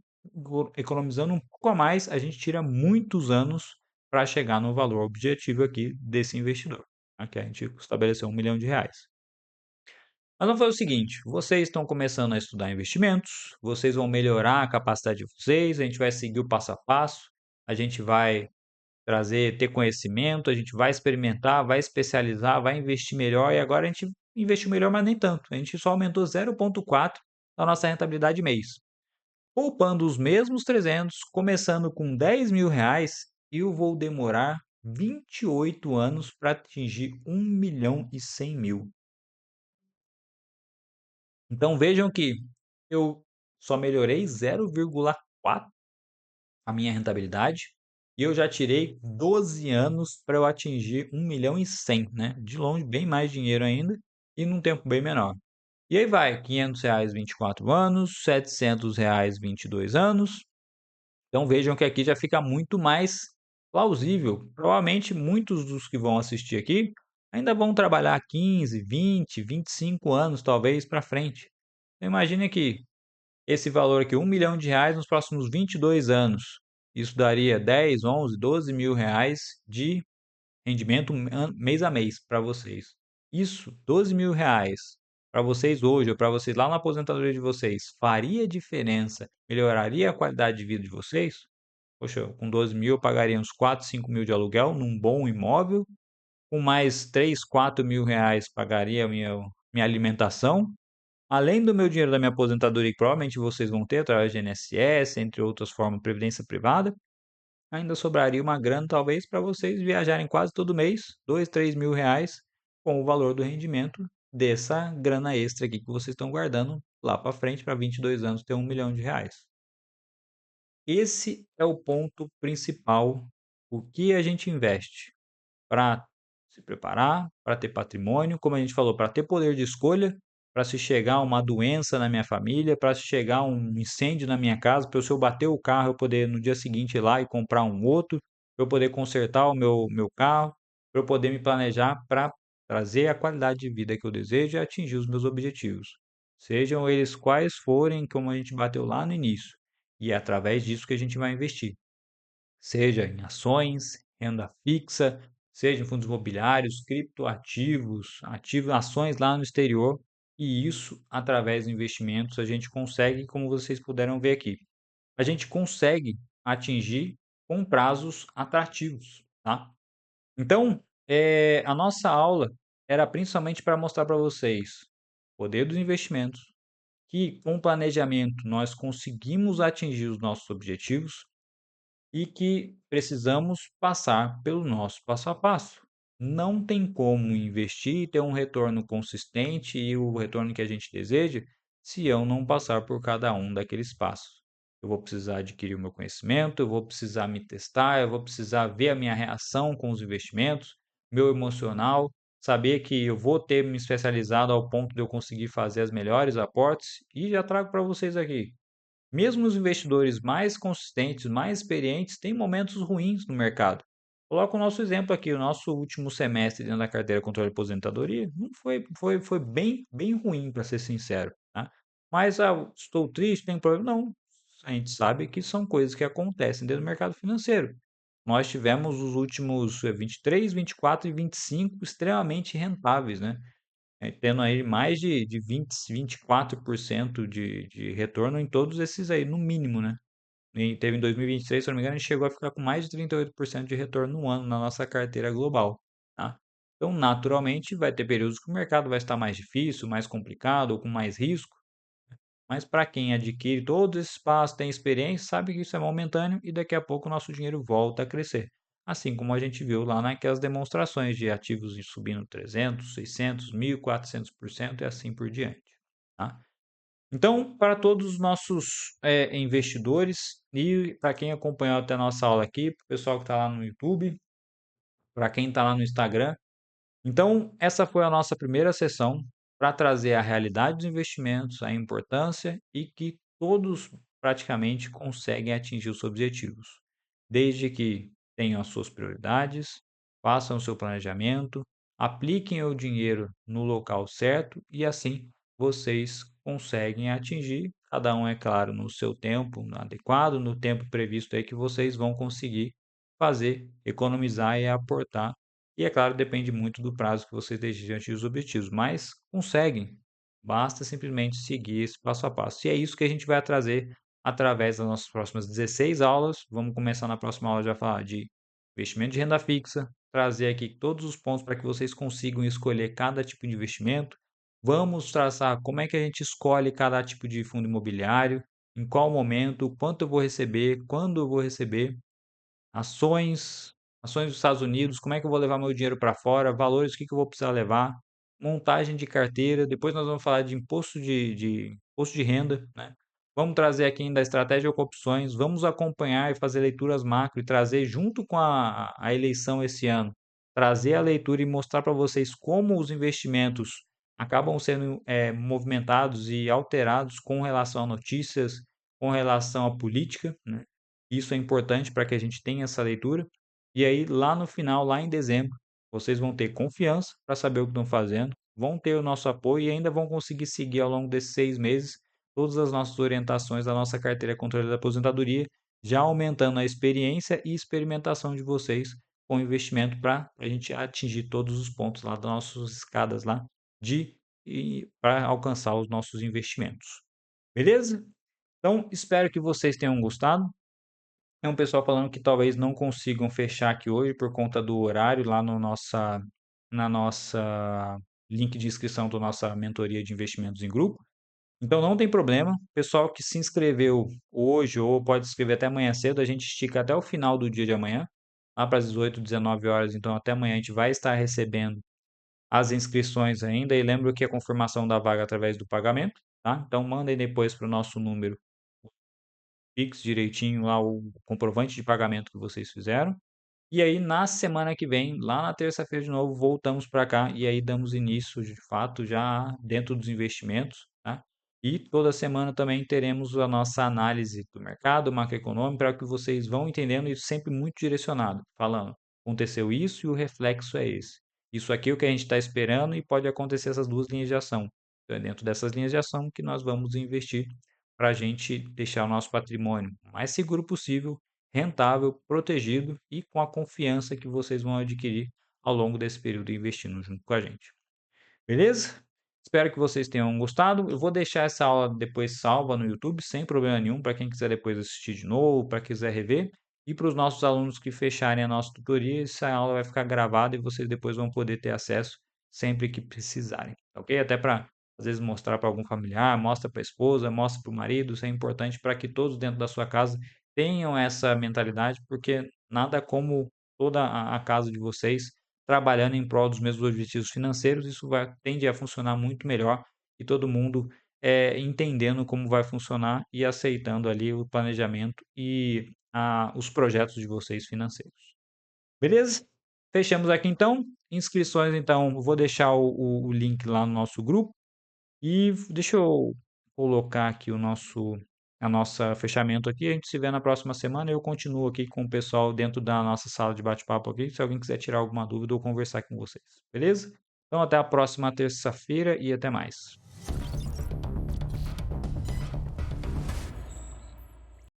economizando um pouco a mais, a gente tira muitos anos para chegar no valor objetivo aqui desse investidor. Aqui a gente estabeleceu R$ 1 milhão. Mas vamos fazer o seguinte: vocês estão começando a estudar investimentos, vocês vão melhorar a capacidade de vocês, a gente vai seguir o passo a passo, a gente vai ter conhecimento, a gente vai experimentar, vai especializar, vai investir melhor e agora a gente investiu melhor, mas nem tanto. A gente só aumentou 0,4 da nossa rentabilidade mês. Poupando os mesmos 300, começando com R$ 10.000, eu vou demorar 28 anos para atingir 1.100.000. Então vejam que eu só melhorei 0,4 a minha rentabilidade e eu já tirei 12 anos para eu atingir 1.100.000, né? De longe, bem mais dinheiro ainda e num tempo bem menor. E aí vai, R$ 500, 24 anos, R$ 700, 22 anos. Então vejam que aqui já fica muito mais plausível. Provavelmente muitos dos que vão assistir aqui ainda vão trabalhar 15, 20, 25 anos talvez para frente. Então imagine que esse valor aqui, R$ 1 milhão nos próximos 22 anos. Isso daria 10, 11, 12 mil reais de rendimento mês a mês para vocês. Isso, 12 mil reais para vocês hoje ou para vocês lá na aposentadoria de vocês, faria diferença, melhoraria a qualidade de vida de vocês? Poxa, com 12 mil eu pagaria uns 4, 5 mil de aluguel num bom imóvel, com mais 3, 4 mil reais pagaria a minha alimentação, além do meu dinheiro da minha aposentadoria, que provavelmente vocês vão ter através de INSS, entre outras formas, previdência privada, ainda sobraria uma grana talvez para vocês viajarem quase todo mês, 2, 3 mil reais, com o valor do rendimento dessa grana extra aqui que vocês estão guardando lá para frente, para 22 anos ter R$ 1 milhão. Esse é o ponto principal. O que a gente investe para se preparar, para ter patrimônio, como a gente falou, para ter poder de escolha, para se chegar uma doença na minha família, para se chegar um incêndio na minha casa, para eu, se eu bater o carro, eu poder no dia seguinte ir lá e comprar um outro, para eu poder consertar o meu carro, para eu poder me planejar para trazer a qualidade de vida que eu desejo e atingir os meus objetivos. Sejam eles quais forem, como a gente bateu lá no início. E é através disso que a gente vai investir, seja em ações, renda fixa, seja em fundos imobiliários, criptoativos, ativos, ações lá no exterior, e isso através de investimentos a gente consegue, como vocês puderam ver aqui, a gente consegue atingir com prazos atrativos, tá? Então, a nossa aula era principalmente para mostrar para vocês o poder dos investimentos, que com planejamento nós conseguimos atingir os nossos objetivos e que precisamos passar pelo nosso passo a passo. Não tem como investir e ter um retorno consistente e o retorno que a gente deseja se eu não passar por cada um daqueles passos. Eu vou precisar adquirir o meu conhecimento, eu vou precisar me testar, eu vou precisar ver a minha reação com os investimentos, meu emocional, saber que eu vou ter me especializado ao ponto de eu conseguir fazer as melhores aportes e já trago para vocês aqui. Mesmo os investidores mais consistentes, mais experientes, têm momentos ruins no mercado. Coloca o nosso exemplo aqui, o nosso último semestre dentro da carteira controle e aposentadoria, não foi bem ruim, para ser sincero, tá? Mas, estou triste, tem problema? Não, a gente sabe que são coisas que acontecem dentro do mercado financeiro. Nós tivemos os últimos 23, 24 e 25 extremamente rentáveis, né? Tendo aí mais de 20, 24% de retorno em todos esses aí, no mínimo, né? E teve em 2023, se eu não me engano, a gente chegou a ficar com mais de 38% de retorno no ano na nossa carteira global, tá? Então, naturalmente, vai ter períodos que o mercado vai estar mais difícil, mais complicado ou com mais risco, mas para quem adquire todo esse espaço, tem experiência, sabe que isso é momentâneo e daqui a pouco o nosso dinheiro volta a crescer. Assim como a gente viu lá naquelas demonstrações de ativos subindo 300, 600, 1.400% e assim por diante, tá? Então, para todos os nossos investidores e para quem acompanhou até a nossa aula aqui, para o pessoal que está lá no YouTube, para quem está lá no Instagram, então, essa foi a nossa primeira sessão para trazer a realidade dos investimentos, a importância e que todos praticamente conseguem atingir os seus objetivos, desde que tenham as suas prioridades, façam o seu planejamento, apliquem o dinheiro no local certo e assim vocês conseguem atingir, cada um, é claro, no seu tempo adequado, no tempo previsto aí que vocês vão conseguir fazer, economizar e aportar. E é claro, depende muito do prazo que vocês deixem diante dos objetivos, mas conseguem, basta simplesmente seguir esse passo a passo. E é isso que a gente vai trazer através das nossas próximas 16 aulas. Vamos começar na próxima aula já a falar de investimento de renda fixa, trazer aqui todos os pontos para que vocês consigam escolher cada tipo de investimento. Vamos traçar como é que a gente escolhe cada tipo de fundo imobiliário, em qual momento, quanto eu vou receber, quando eu vou receber, ações, ações dos Estados Unidos, como é que eu vou levar meu dinheiro para fora, valores, o que que eu vou precisar levar, montagem de carteira, depois nós vamos falar de imposto de renda, né. Vamos trazer aqui ainda a estratégia com opções, vamos acompanhar e fazer leituras macro e trazer junto com a eleição esse ano, trazer a leitura e mostrar para vocês como os investimentos acabam sendo, movimentados e alterados com relação a notícias, com relação à política, né. Isso é importante para que a gente tenha essa leitura. E aí, lá no final, lá em dezembro, vocês vão ter confiança para saber o que estão fazendo, vão ter o nosso apoio e ainda vão conseguir seguir ao longo desses 6 meses todas as nossas orientações da nossa carteira controle da aposentadoria, já aumentando a experiência e experimentação de vocês com o investimento para a gente atingir todos os pontos lá das nossas escadas lá de e para alcançar os nossos investimentos. Beleza? Então, espero que vocês tenham gostado. É um pessoal falando que talvez não consigam fechar aqui hoje por conta do horário lá no nossa na nossa link de inscrição da nossa mentoria de investimentos em grupo. Então não tem problema, pessoal que se inscreveu hoje ou pode se inscrever até amanhã cedo, a gente estica até o final do dia de amanhã, lá para as 18, 19 horas, então até amanhã a gente vai estar recebendo as inscrições ainda e lembro que a confirmação da vaga através do pagamento, tá? Então mandem depois para o nosso número Pix direitinho lá o comprovante de pagamento que vocês fizeram. E aí na semana que vem, lá na terça-feira de novo, voltamos para cá e aí damos início de fato já dentro dos investimentos, tá? E toda semana também teremos a nossa análise do mercado macroeconômico para que vocês vão entendendo isso sempre muito direcionado, falando, aconteceu isso e o reflexo é esse. Isso aqui é o que a gente está esperando e pode acontecer essas duas linhas de ação. Então é dentro dessas linhas de ação que nós vamos investir para a gente deixar o nosso patrimônio o mais seguro possível, rentável, protegido e com a confiança que vocês vão adquirir ao longo desse período investindo junto com a gente. Beleza? Espero que vocês tenham gostado. Eu vou deixar essa aula depois salva no YouTube, sem problema nenhum, para quem quiser depois assistir de novo, para quem quiser rever. E para os nossos alunos que fecharem a nossa tutoria, essa aula vai ficar gravada e vocês depois vão poder ter acesso sempre que precisarem, tá ok? Até para, às vezes, mostrar para algum familiar, mostra para a esposa, mostra para o marido. Isso é importante para que todos dentro da sua casa tenham essa mentalidade, porque nada como toda a casa de vocês trabalhando em prol dos mesmos objetivos financeiros, isso tende a funcionar muito melhor e todo mundo entendendo como vai funcionar e aceitando ali o planejamento e os projetos de vocês financeiros. Beleza? Fechamos aqui então. Inscrições, então, vou deixar o link lá no nosso grupo. E deixa eu colocar aqui a nossa fechamento aqui. A gente se vê na próxima semana. Eu continuo aqui com o pessoal dentro da nossa sala de bate-papo aqui, se alguém quiser tirar alguma dúvida ou conversar com vocês. Beleza? Então até a próxima terça-feira e até mais.